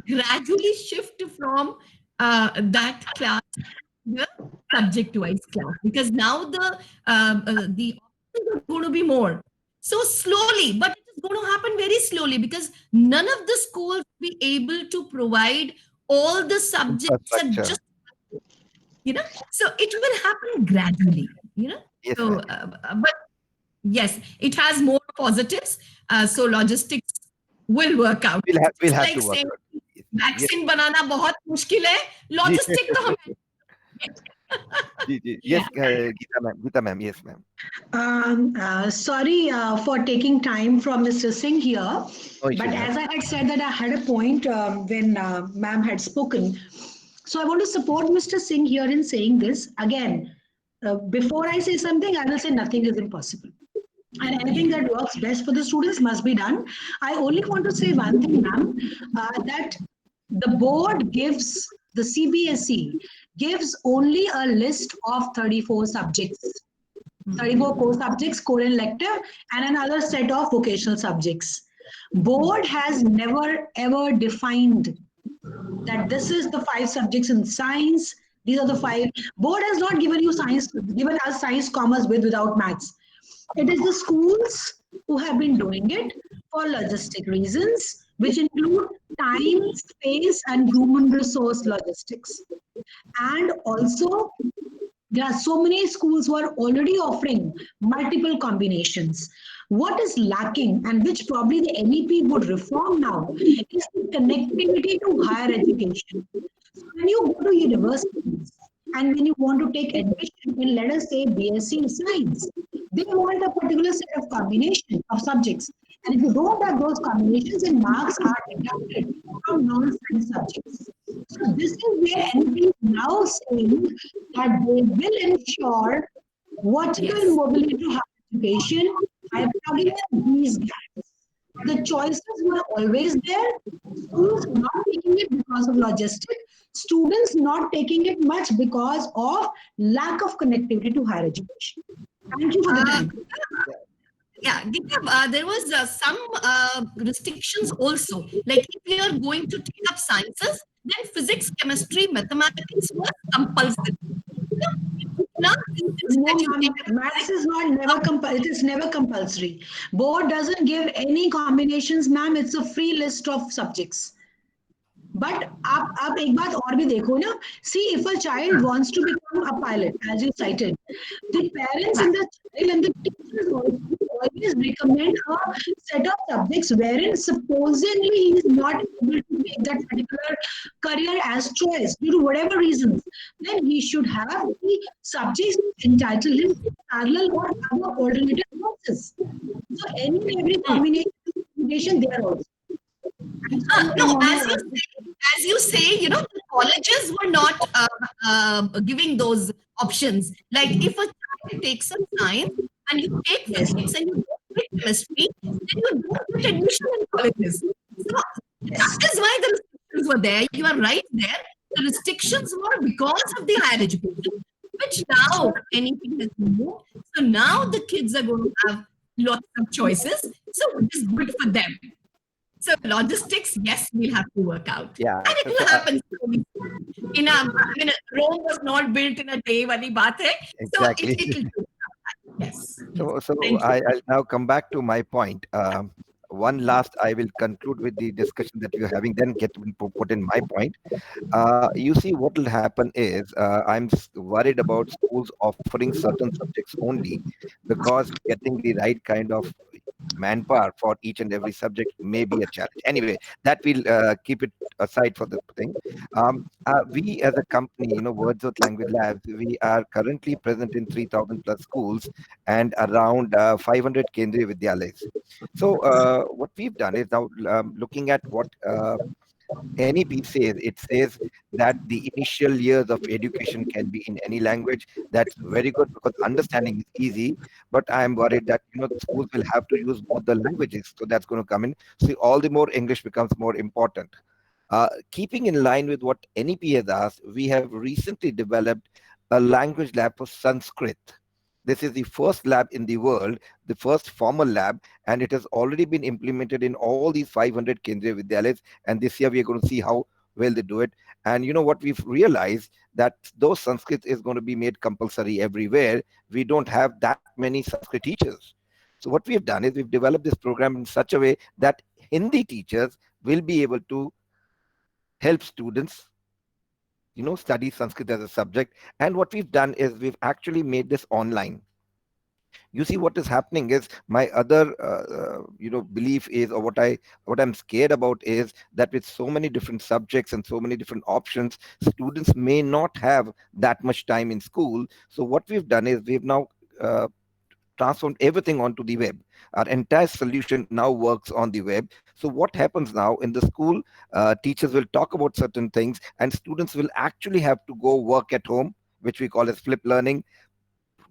gradually shift from that class to the subject-wise class, because now the options are going to be more. So slowly, but it is going to happen very slowly, because none of the schools will be able to provide all the subjects at Infrastructure. just, so it will happen gradually. Yes, So, ma'am. but yes, it has more positives. So logistics will work out. We'll It's have like to work saying out. Yes. Vaccine बनाना बहुत मुश्किल है, जी, logistic तो हमें जी. yeah. Yes, Geeta ma'am. Yes, ma'am. Sorry for taking time from Mr. Singh here, No issue, but ma'am. as I had said that I had a point when ma'am had spoken. So I want to support Mr. Singh here in saying this. Again, before I say something, I will say nothing is impossible. And anything that works best for the students must be done. I only want to say one thing, ma'am, that the board gives, the CBSE gives only a list of 34 subjects. 34 core subjects, core and elective, and another set of vocational subjects. Board has never ever defined that this is the 5 subjects in science. These are the 5. Board has not given us science, commerce with, without maths. It is the schools who have been doing it for logistic reasons, which include time, space, and human resource logistics. And also, there are so many schools who are already offering multiple combinations. What is lacking, and which probably the NEP would reform now, is the connectivity to higher education. So when you go to universities and when you want to take admission in, let us say, BSc in science, they want a particular set of combination of subjects. And if you don't have those combinations, then marks are deducted from non-science subjects. So this is where NP is now saying that they will ensure vertical Yes. mobility to higher education by plugging in these gaps. The choices were always there. Schools were not taking it because of logistics. students not taking it much because of lack of connectivity to higher education. Thank you for the time. Yeah, Geeta, there was some restrictions also. Like if you are going to take up sciences, then physics, chemistry, mathematics was compulsory. Now, No, that you ma'am, take maths is not never it is never compulsory. Board doesn't give any combinations, ma'am. It's a free list of subjects. But आप एक बात और भी देखो ना. See, if a child wants to become a pilot, as you cited, the parents and the child and the teachers always recommend a set of subjects wherein supposedly he is not able to make that particular career as choice due to whatever reasons. Then he should have the subjects entitled him to parallel or other alternative courses. So any and every combination there also. no, as you say, you know, the colleges were not giving those options. Like if a child takes a science and you take Yes. physics and you don't take chemistry, then you don't get admission in colleges. So that is why the restrictions were there. You are right there. The restrictions were because of the higher education, which now anything has moved. So now the kids are going to have lots of choices. So it is good for them. So logistics, yes, we'll have to work out. Yeah. And it will happen slowly. I mean, Rome was not built in a day, wali baat hai. So Exactly. it will do. Yes. So Thank you. I'll now come back to my point. One last, I will conclude with the discussion that you're having, then get to put in my point. You see, what will happen is I'm worried about schools offering certain subjects only, because getting the right kind of manpower for each and every subject may be a challenge. Anyway, that we'll keep it aside for the thing. We as a company, Wordsworth Language Labs, we are currently present in 3,000 plus schools and around 500 Kendriya Vidyalayas. So what we've done is now looking at what NEP says. It says that the initial years of education can be in any language. That's very good because understanding is easy. But I'm worried that the schools will have to use both the languages, so that's going to come in. So all the more English becomes more important. Keeping in line with what NEP has asked, we have recently developed a language lab for Sanskrit. This is the first lab in the world, the first formal lab, and it has already been implemented in all these 500 Kendriya Vidyalayas. And this year we are going to see how well they do it. And you know what we've realized, that though Sanskrit is going to be made compulsory everywhere, we don't have that many Sanskrit teachers. So what we have done is we've developed this program in such a way that Hindi teachers will be able to help students study Sanskrit as a subject. And what we've done is we've actually made this online. You see, what is happening is, my other belief is, or what I'm scared about is that with so many different subjects and so many different options, students may not have that much time in school. So what we've done is we've now transformed everything onto the web. Our entire solution now works on the web. So what happens now in the school, teachers will talk about certain things and students will actually have to go work at home, which we call as flip learning,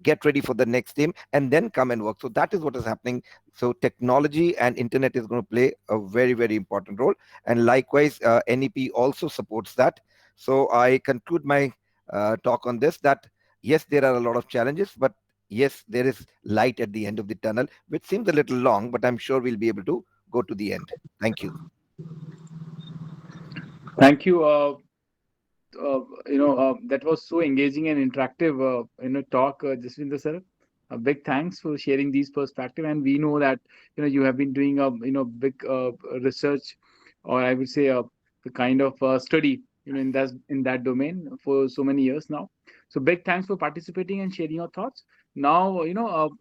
get ready for the next team, and then come and work. So that is what is happening. So technology and internet is going to play a very, very important role. And likewise, NEP also supports that. So I conclude my talk on this, that yes, there are a lot of challenges, but yes, there is light at the end of the tunnel, which seems a little long, but I'm sure we'll be able to go to the end. Thank you. Thank you. That was so engaging and interactive, talk, Jaswinder sir. A big thanks for sharing these perspectives. And we know that, you have been doing a, big research, or I would say a kind of study, in that domain for so many years now. So big thanks for participating and sharing your thoughts. Now,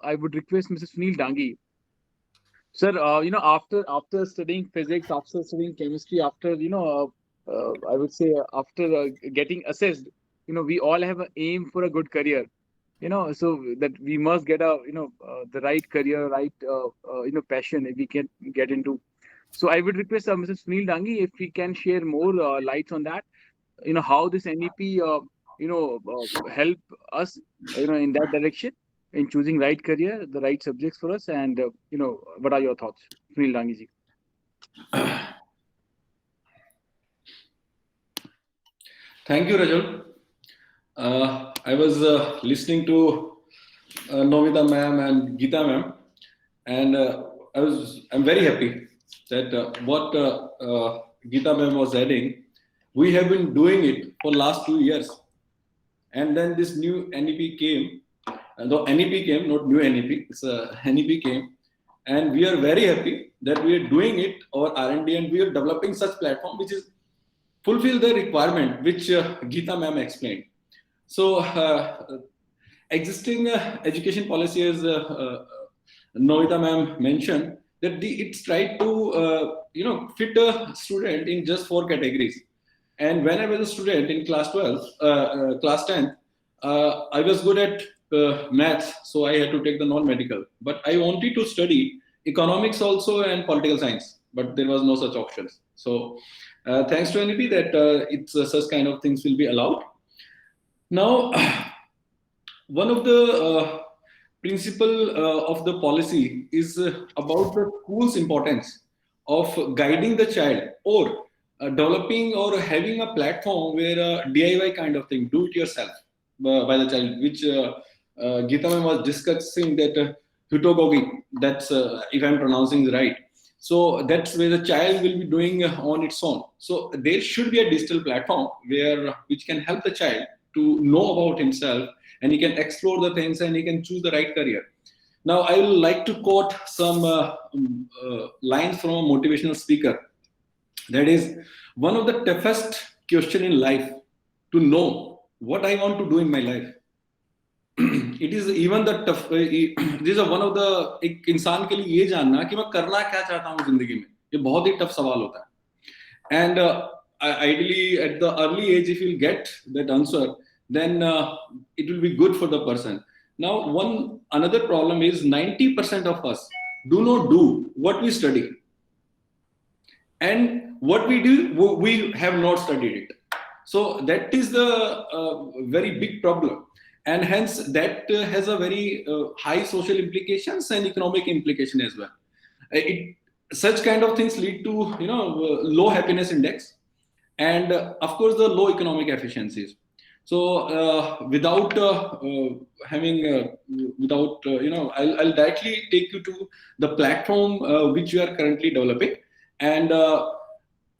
I would request Mr. Sunil Dangi. Sir, after studying physics, after studying chemistry, after, I would say after getting assessed, we all have an aim for a good career, so that we must get the right career, right, passion if we can get into. So I would request Mr. Sunil Dangi if he can share more lights on that, how this NEP, help us, in that direction, in choosing right career, the right subjects for us, and what are your thoughts, Sunil Dangi ji? Thank you, Rajul. I was listening to Novita ma'am and Geeta ma'am, and I'm very happy that what Geeta ma'am was adding, we have been doing it for last 2 years, and then this new NEP came. The NEP came, not new NEP, it's NEP came, and we are very happy that we are doing it, our R&D, and we are developing such platform which is fulfill the requirement which Geeta ma'am explained. So existing education policy, as Novita ma'am mentioned, that it's tried to fit a student in just 4 categories. And when I was a student in class 12, class 10, I was good at maths, so I had to take the non-medical. But I wanted to study economics also and political science, but there was no such options. So thanks to NEP that it's such kind of things will be allowed. Now, one of the principle of the policy is about the school's importance of guiding the child, or developing or having a platform where a DIY kind of thing, do it yourself by the child, which Geeta ma'am was discussing, that pedagogy, that's if I'm pronouncing it right. So that's where the child will be doing on its own. So there should be a digital platform which can help the child to know about himself, and he can explore the things and he can choose the right career. Now, I would like to quote some lines from a motivational speaker. That is, one of the toughest question in life, to know what I want to do in my life. It is even the tough. This is one of the एक इंसान के लिए ये जानना कि मैं करना क्या चाहता हूँ जिंदगी में, ये बहुत ही टफ सवाल होता है. And ideally, at the early age, if you get that answer, then it will be good for the person. Now, another problem is 90% of us do not do what we study, and what we do, we have not studied it. So that is the very big problem, and hence that has a very high social implications and economic implication as well. Such kind of things lead to low happiness index, and of course the low economic efficiencies. So without I'll directly take you to the platform which we are currently developing. And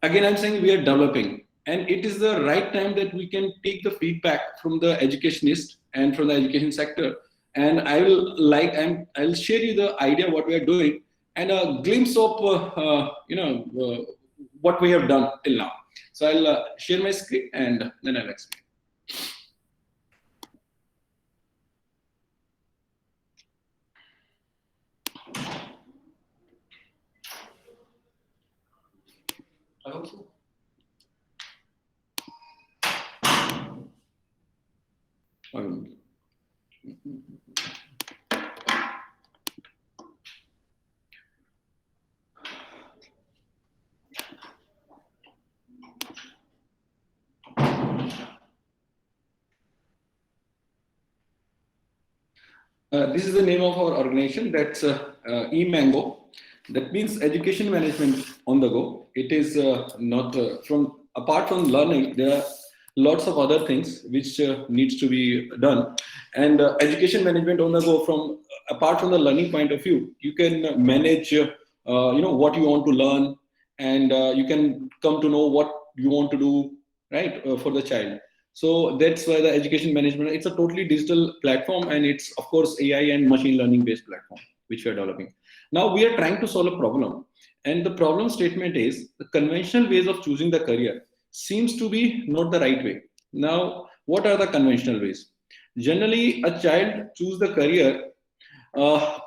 again, I'm saying we are developing, and it is the right time that we can take the feedback from the educationist and from the education sector. And I'll share you the idea what we are doing and a glimpse of what we have done till now. So I'll share my screen and then I'll explain. This is the name of our organization. That's eMango. That means education management on the go. It is not apart from learning, there are lots of other things which needs to be done. And education management on the go, apart from the learning point of view, you can manage what you want to learn, and you can come to know what you want to do, right, for the child. So that's why the education management, it's a totally digital platform, and it's of course AI and machine learning based platform which we are developing. Now we are trying to solve a problem, and the problem statement is the conventional ways of choosing the career seems to be not the right way. Now, what are the conventional ways? Generally, a child choose the career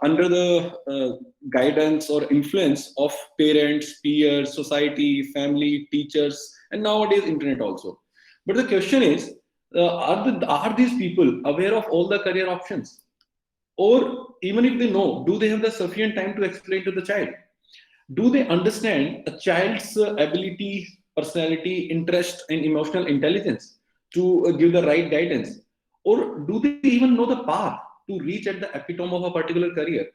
under the guidance or influence of parents, peers, society, family, teachers, and nowadays internet also. But the question is, are these people aware of all the career options? Or even if they know, do they have the sufficient time to explain to the child? Do they understand a child's ability, personality, interest, and emotional intelligence to give the right guidance? Or do they even know the path to reach at the epitome of a particular career?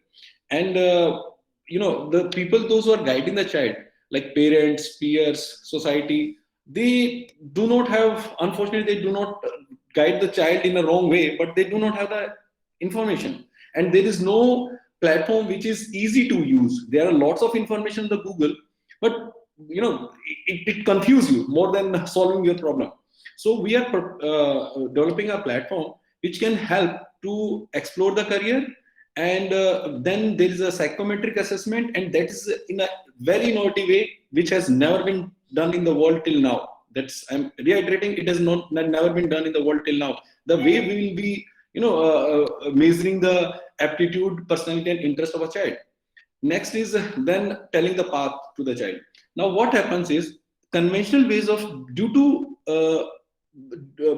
And the people, those who are guiding the child, like parents, peers, society, they do not have, unfortunately, they do not guide the child in a wrong way, but they do not have the information. And there is no platform which is easy to use. There are lots of information in the Google, but it confuses you more than solving your problem. So we are developing a platform which can help to explore the career. And then there is a psychometric assessment, and that is in a very innovative way, which has never been done in the world till now. I'm reiterating, it has never been done in the world till now. The way we will be, measuring the aptitude, personality, and interest of a child. Next is then telling the path to the child. Now, what happens is conventional ways of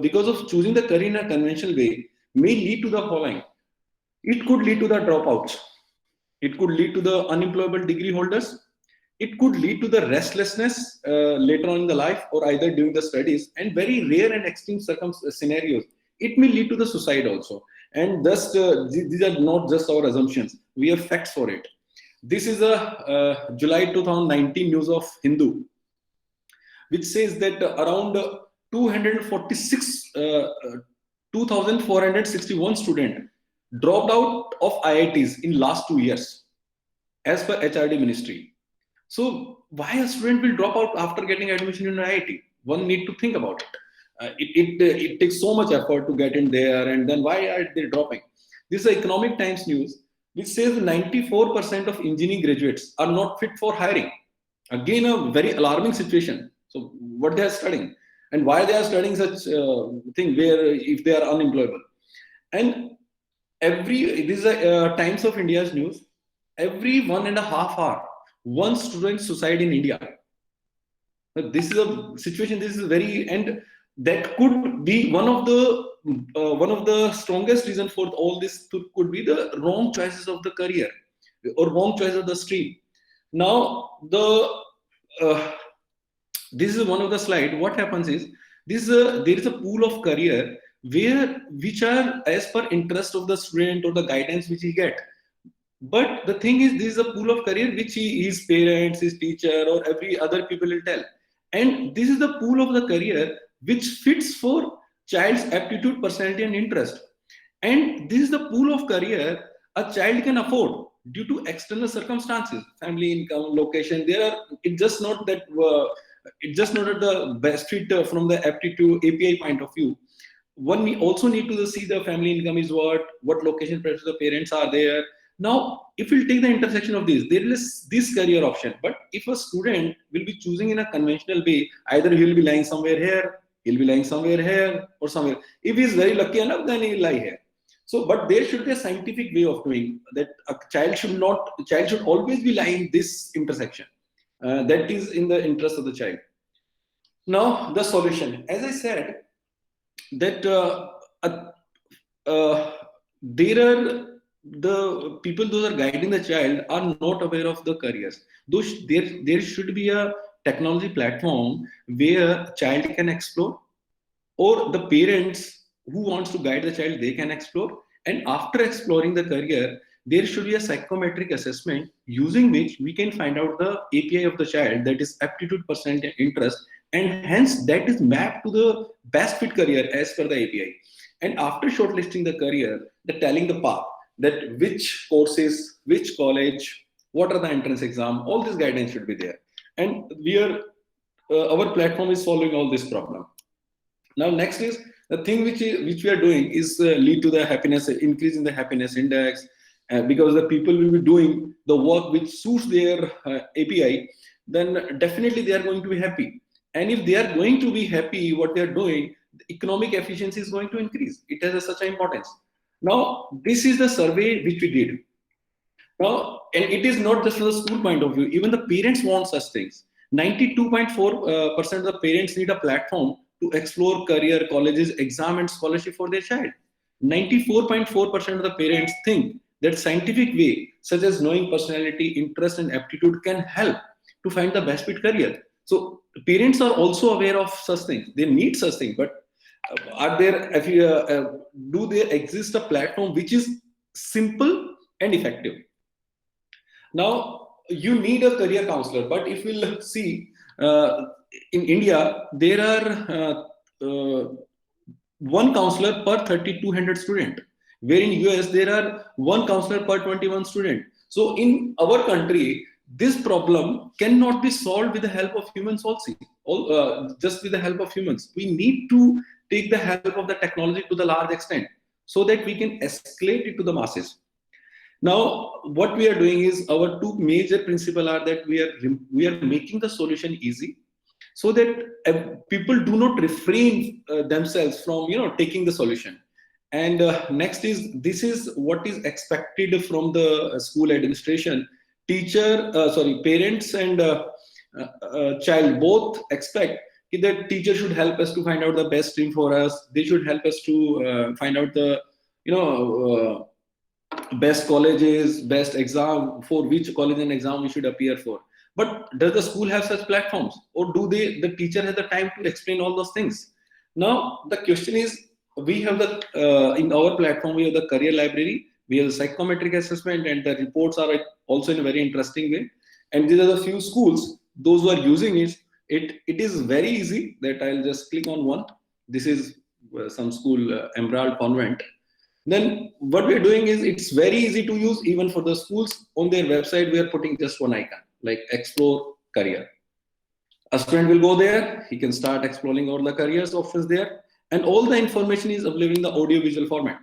because of choosing the career in a conventional way may lead to the following. It could lead to the dropouts. It could lead to the unemployable degree holders. It could lead to the restlessness later on in the life, or either during the studies, and very rare and extreme scenarios, it may lead to the suicide also. And thus, these are not just our assumptions. We have facts for it. This is a July 2019 news of Hindu, which says that around 2,461 students dropped out of IITs in last 2 years, as per HRD ministry. So why a student will drop out after getting admission in IIT? One need to think about it. It takes so much effort to get in there, and then why are they dropping? This is Economic Times news, which says 94% of engineering graduates are not fit for hiring. Again, a very alarming situation. So what they are studying, and why they are studying such thing where if they are unemployable. And this is a Times of India's news. Every 1.5 hours, one student suicide in India. This is a situation. This is very, and that could be one of the strongest reasons for all this. Could be the wrong choices of the career or wrong choice of the stream. Now this is one of the slide. What happens is there is a pool of career which are as per interest of the student or the guidance which he get. But the thing is, this is a pool of career which his parents, his teacher, or every other people will tell. And this is the pool of the career which fits for child's aptitude, personality, and interest. And this is the pool of career a child can afford due to external circumstances, family income, location. It's just not that the best fit from the aptitude API point of view. One also need to see the family income is what location pressures the parents are there. Now, if we'll take the intersection of these, there is this career option. But if a student will be choosing in a conventional way, either he will be lying somewhere here, he'll be lying somewhere here, or somewhere. If he's very lucky enough, then he'll lie here. So, but there should be a scientific way of doing that. A child should always be lying this intersection. That is in the interest of the child. Now, the solution. As I said, that there are the people those are guiding the child are not aware of the careers. There should be a technology platform where child can explore, or the parents who wants to guide the child, they can explore. And after exploring the career, there should be a psychometric assessment using which we can find out the API of the child, that is aptitude, personality, and interest, and hence that is mapped to the best fit career as per the API. And after shortlisting the career, telling the path, that which courses, which college, what are the entrance exam, all this guidance should be there. And our platform is solving all this problem. Now, next is the thing which we are doing is lead to the happiness, increase in the happiness index, because the people will be doing the work which suits their API, then definitely they are going to be happy. And if they are going to be happy, what they are doing, the economic efficiency is going to increase. It has such an importance. Now, this is the survey which we did. Now, and it is not just from the school point of view, even the parents want such things. 92.4% of the parents need a platform to explore career, colleges, exam, and scholarship for their child. 94.4% of the parents think that scientific way, such as knowing personality, interest, and aptitude, can help to find the best fit career. So, parents are also aware of such things. They need such things, but do there exist a platform which is simple and effective? Now, you need a career counselor, but if we'll see, in India, there are one counselor per 3,200 student, where in US there are one counselor per 21 student. So in our country, this problem cannot be solved with the help of humans also, just with the help of humans. We need to take the help of the technology to the large extent so that we can escalate it to the masses. Now, what we are doing is, our two major principles are that we are making the solution easy, so that people do not refrain themselves from taking the solution. And next is, this is what is expected from the school administration. Parents and child both expect that teacher should help us to find out the best stream for us. They should help us to find out the best colleges, best exam, for which college and exam we should appear for. But does the school have such platforms, or do the teacher has the time to explain all those things? Now the question is, we have in our platform we have the career library, we have the psychometric assessment, and the reports are also in a very interesting way. And these are the few schools, those who are using it. It is very easy. That I'll just click on one. This is some school, Emerald Convent. Then what we're doing is, it's very easy to use even for the schools. On their website, we are putting just one icon, like explore career. A student will go there, he can start exploring all the careers options there, and all the information is available in the audio-visual format.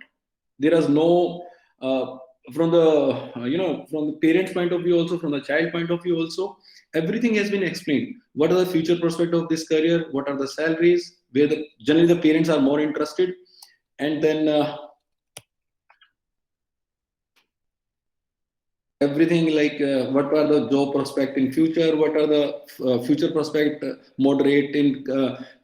There is no, from the parent's point of view also, from the child point of view also, everything has been explained. What are the future prospects of this career? What are the salaries? Where generally the parents are more interested. And then everything like what are the job prospect in future, what are the future prospect moderate in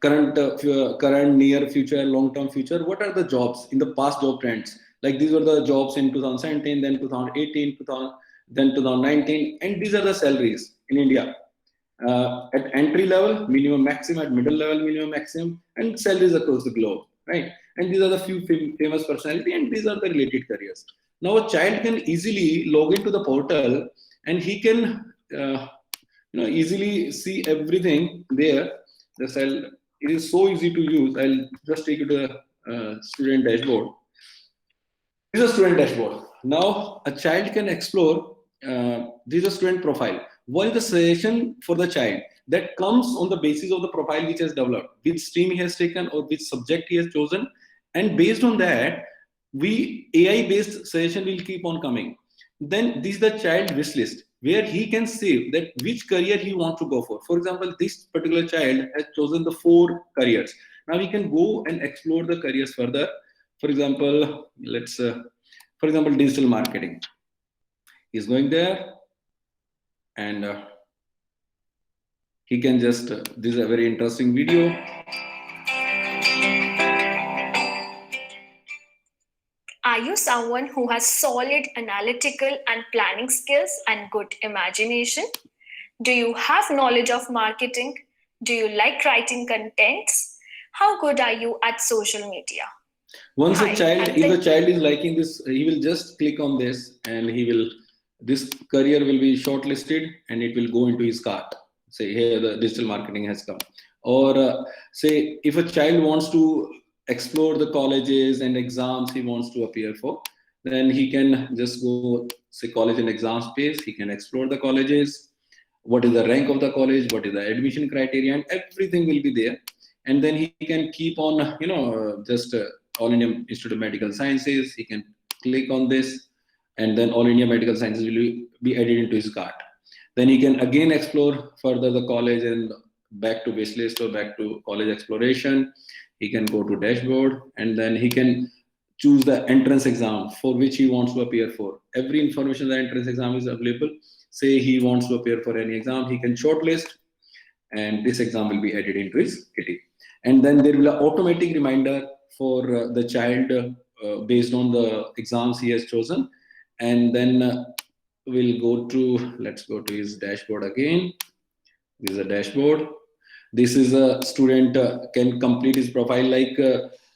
current near future, long term future, what are the jobs in the past job trends, like these were the jobs in 2017, then 2018, then 2019, and these are the salaries in India at entry level, minimum maximum, at middle level, minimum maximum, and salaries across the globe, right? And these are the few famous personality, and these are the related careers. Now a child can easily log into the portal, and he can easily see everything there. It is so easy to use. I'll just take you to the student dashboard. This is a student dashboard. Now a child can explore. This is a student profile. What is the suggestion for the child that comes on the basis of the profile which has developed, which stream he has taken or which subject he has chosen, and based on that, AI-based suggestion will keep on coming. Then this is the child wish list, where he can save that which career he wants to go for. For example, this particular child has chosen the 4 careers. Now he can go and explore the careers further. For example, for example, digital marketing. He's going there, and he can just, this is a very interesting video. Are you someone who has solid analytical and planning skills and good imagination? Do you have knowledge of marketing? Do you like writing contents? How good are you at social media? Once if a child is liking this, he will just click on this, and this career will be shortlisted, and it will go into his cart. Say, here the digital marketing has come. Or say, if a child wants to explore the colleges and exams he wants to appear for, then he can just go, say, college and exams page. He can explore the colleges, what is the rank of the college, what is the admission criteria, and everything will be there. And then he can keep on, just All India Institute of Medical Sciences. He can click on this, and then All India Medical Sciences will be added into his cart. Then he can again explore further the college, and back to wish list or back to college exploration. He can go to dashboard, and then he can choose the entrance exam for which he wants to appear for. Every information the entrance exam is available. Say he wants to appear for any exam, he can shortlist, and this exam will be added into his kitty. And then there will be an automatic reminder for the child based on the exams he has chosen. And then let's go to his dashboard again. This is a dashboard. This is a student can complete his profile, like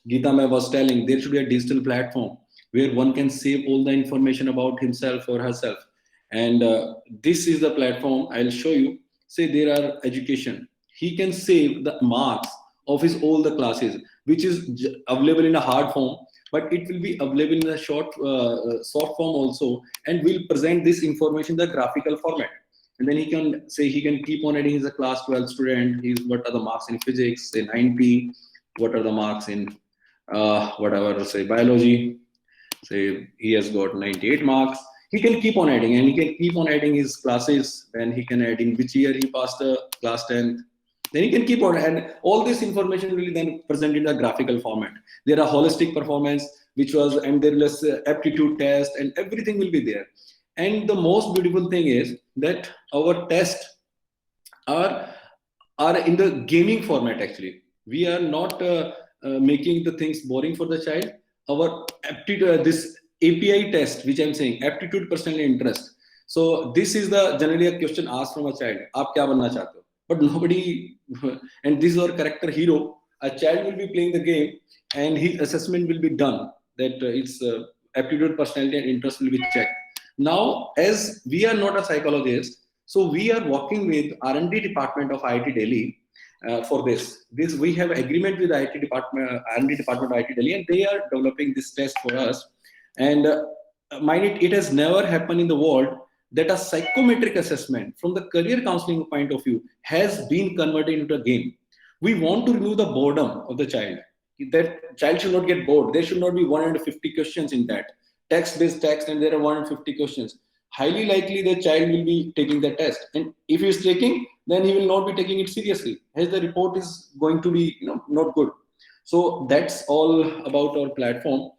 Geeta Mai was telling. There should be a digital platform where one can save all the information about himself or herself. And this is the platform I'll show you. Say there are education. he can save the marks of his all the classes, which is available in a hard form, but it will be available in a soft form also, and will present this information in the graphical format. And then he can say, he can keep on adding, he's a class 12 student, what are the marks in physics, say 90, what are the marks in whatever, say biology, say he has got 98 marks. He can keep on adding, and he can keep on adding his classes, and he can add in which year he passed the class 10th. Then he can keep on, and all this information will be then presented in a graphical format. There are holistic performance, and there is aptitude test, and everything will be there. And the most beautiful thing is that our tests are in the gaming format. Actually, we are not making the things boring for the child. Our aptitude, this API test, which I'm saying, aptitude, personal interest. So this is the generally a question asked from a child. "Aap kya banna chahte ho?" But nobody, and this is our character hero. A child will be playing the game, and his assessment will be done. That its aptitude, personality, and interest will be checked. Now, as we are not a psychologist, so we are working with R&D department of IIT Delhi for this. We have agreement with R&D department of IIT Delhi, and they are developing this test for us. And mind it has never happened in the world that a psychometric assessment from the career counseling point of view has been converted into a game. We want to remove the boredom of the child. That child should not get bored. There should not be 150 questions in that. Text-based text, and there are 150 questions. Highly likely the child will be taking the test. And if he is taking, then he will not be taking it seriously, as the report is going to be not good. So that's all about our platform.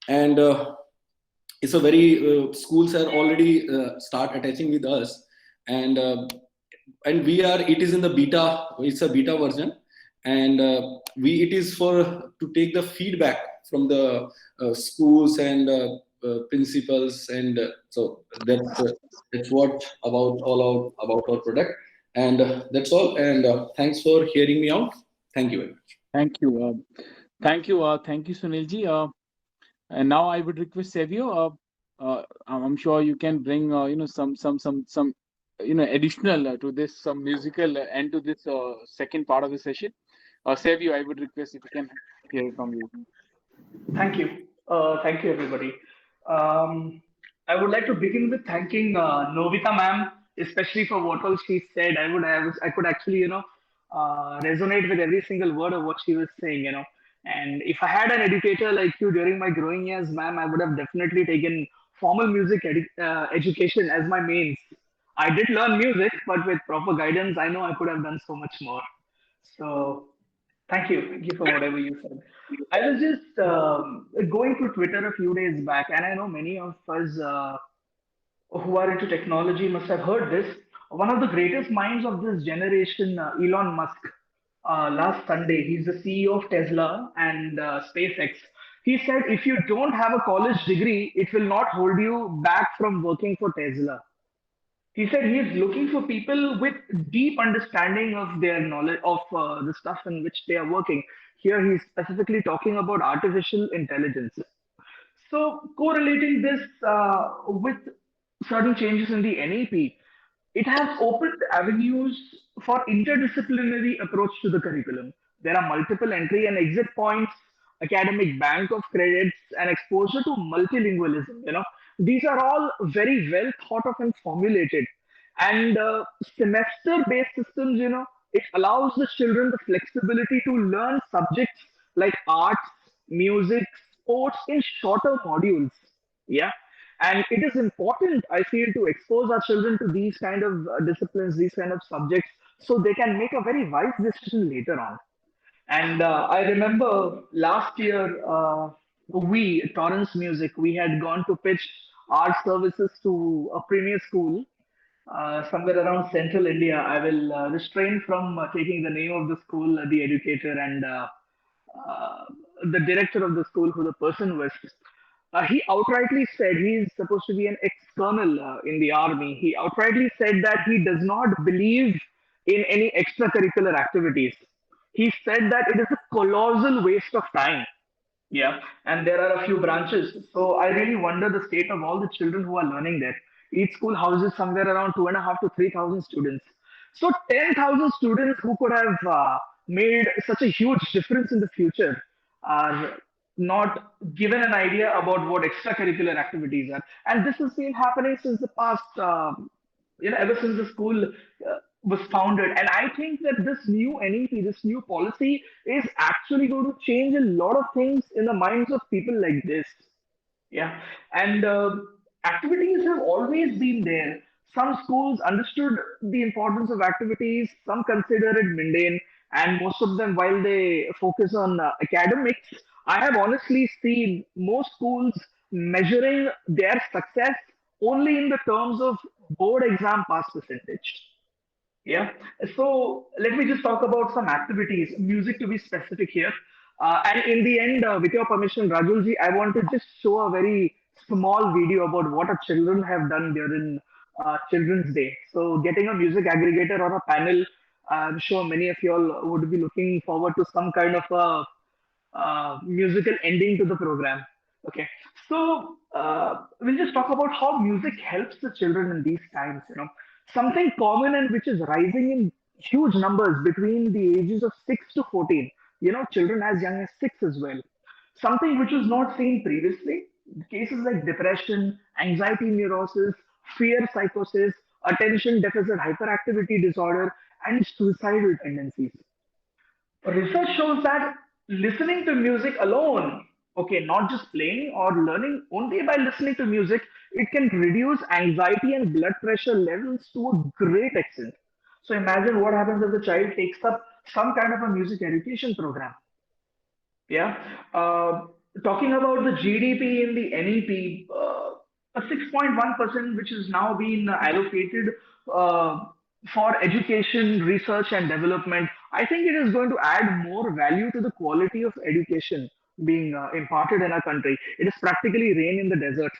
And it's a very schools are already start attaching with us, and we are, it is in the beta, it's a beta version, and it is for to take the feedback from the schools and principals, and so that's what about our product, and that's all. And thanks for hearing me out. Thank you very much. Thank you. Thank you, Sunilji. And now I would request Savio. I'm sure you can bring some additional to this, some musical end to this second part of the session. Savio, I would request if you can hear from you. Thank you. Thank you, everybody. I would like to begin with thanking Novita ma'am, especially for what all she said. I could actually, resonate with every single word of what she was saying, And if I had an educator like you during my growing years, ma'am, I would have definitely taken formal music education as my mains. I did learn music, but with proper guidance, I know I could have done so much more. So thank you for whatever you said. I was just going through Twitter a few days back, and I know many of us who are into technology must have heard this. One of the greatest minds of this generation, Elon Musk, last Sunday, he's the CEO of Tesla and SpaceX. He said, if you don't have a college degree, it will not hold you back from working for Tesla. He said he is looking for people with deep understanding of their knowledge of the stuff in which they are working. Here he's specifically talking about artificial intelligence. So correlating this with certain changes in the NEP, it has opened avenues for interdisciplinary approach to the curriculum. There are multiple entry and exit points, academic bank of credits, and exposure to multilingualism. These are all very well thought of and formulated. And semester-based systems, it allows the children the flexibility to learn subjects like arts, music, sports in shorter modules. Yeah. And it is important, I feel, to expose our children to these kind of disciplines, these kind of subjects, so they can make a very wise decision later on. And I remember last year, Torrance Music, we had gone to pitch our services to a premier school somewhere around central India. I will refrain from taking the name of the school, the educator, and the director of the school, who the person was. He outrightly said, he's supposed to be an ex-colonel in the army. He outrightly said that he does not believe in any extracurricular activities. He said that it is a colossal waste of time. Yeah, and there are a few branches. So I really wonder the state of all the children who are learning there. Each school houses somewhere around 2,500 to 3,000 students. So 10,000 students who could have made such a huge difference in the future are not given an idea about what extracurricular activities are. And this has been happening since the past, ever since the school was founded. And I think that this new NEP, this new policy is actually going to change a lot of things in the minds of people like this. Yeah, and activities have always been there. Some schools understood the importance of activities, some consider it mundane, and most of them, while they focus on academics, I have honestly seen most schools measuring their success only in the terms of board exam pass percentage. Yeah. So let me just talk about some activities, music to be specific here. And in the end, with your permission, Rajulji, I want to just show a very small video about what our children have done during Children's Day. So getting a music aggregator or a panel, I'm sure many of you all would be looking forward to some kind of a musical ending to the program. Okay, so we'll just talk about how music helps the children in these times. Something common and which is rising in huge numbers between the ages of 6 to 14. Children as young as 6 as well. Something which was not seen previously. Cases like depression, anxiety neurosis, fear psychosis, attention deficit hyperactivity disorder, and suicidal tendencies. Research shows that listening to music alone, okay, not just playing or learning, only by listening to music, it can reduce anxiety and blood pressure levels to a great extent. So imagine what happens if the child takes up some kind of a music education program. Yeah. Talking about the GDP in the NEP, a 6.1%, which is now being allocated uh, for education, research, and development. I think it is going to add more value to the quality of education being imparted in our country. It is practically rain in the desert.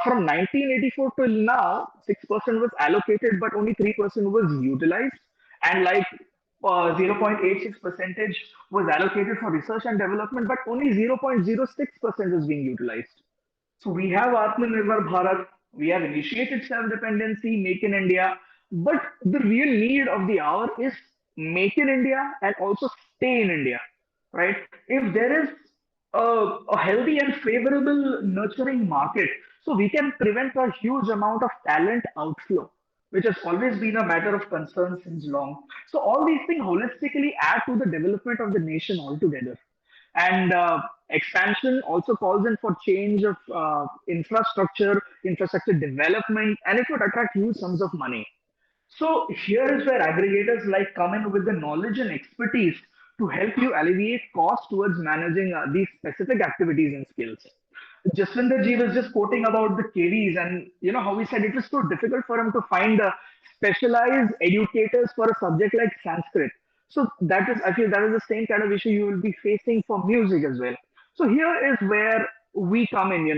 From 1984 till now, 6% was allocated, but only 3% was utilized. And like 0.86 percentage was allocated for research and development, but only 0.06% is being utilized. So we have Atmanirbhar Bharat, we have initiated self-dependency, Make in India, but the real need of the hour is Make in India and also stay in India, right? If there is a healthy and favorable nurturing market, so we can prevent a huge amount of talent outflow, which has always been a matter of concern since long. So all these things holistically add to the development of the nation altogether. And expansion also calls in for change of infrastructure development, and it would attract huge sums of money. So here is where aggregators like come in with the knowledge and expertise to help you alleviate cost towards managing these specific activities and skills. Jaswinder ji was just quoting about the KVs, and how he said it was so difficult for him to find specialized educators for a subject like Sanskrit. So that is, I feel that is the same kind of issue you will be facing for music as well. So here is where we come in,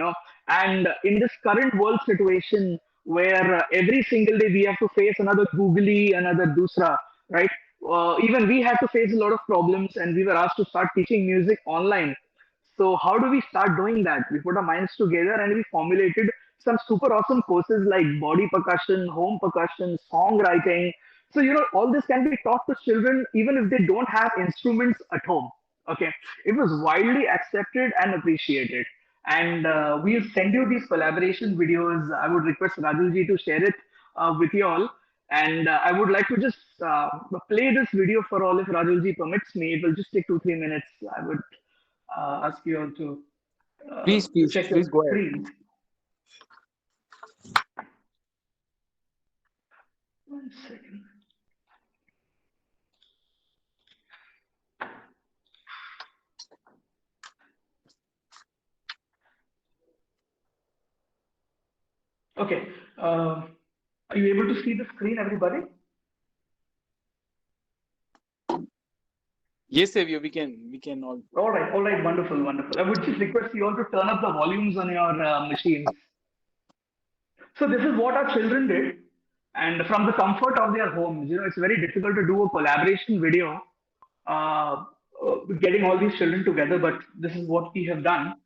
and in this current world situation where every single day we have to face another googly, another dusra, right? Even we had to face a lot of problems, and we were asked to start teaching music online. So how do we start doing that? We put our minds together and we formulated some super awesome courses like body percussion, home percussion, songwriting. So, all this can be taught to children even if they don't have instruments at home. Okay. It was widely accepted and appreciated. And we'll send you these collaboration videos. I would request Rajulji to share it with you all. And I would like to just play this video for all if Rajulji permits me. It will just take 2-3 minutes. I would ask you all to Please check your go ahead. screen. 1 second. Okay. Are you able to see the screen, everybody? Yes, Savio, we can all. All right, wonderful. I would just request you all to turn up the volumes on your machines. So this is what our children did, and from the comfort of their homes. It's very difficult to do a collaboration video, getting all these children together, but this is what we have done.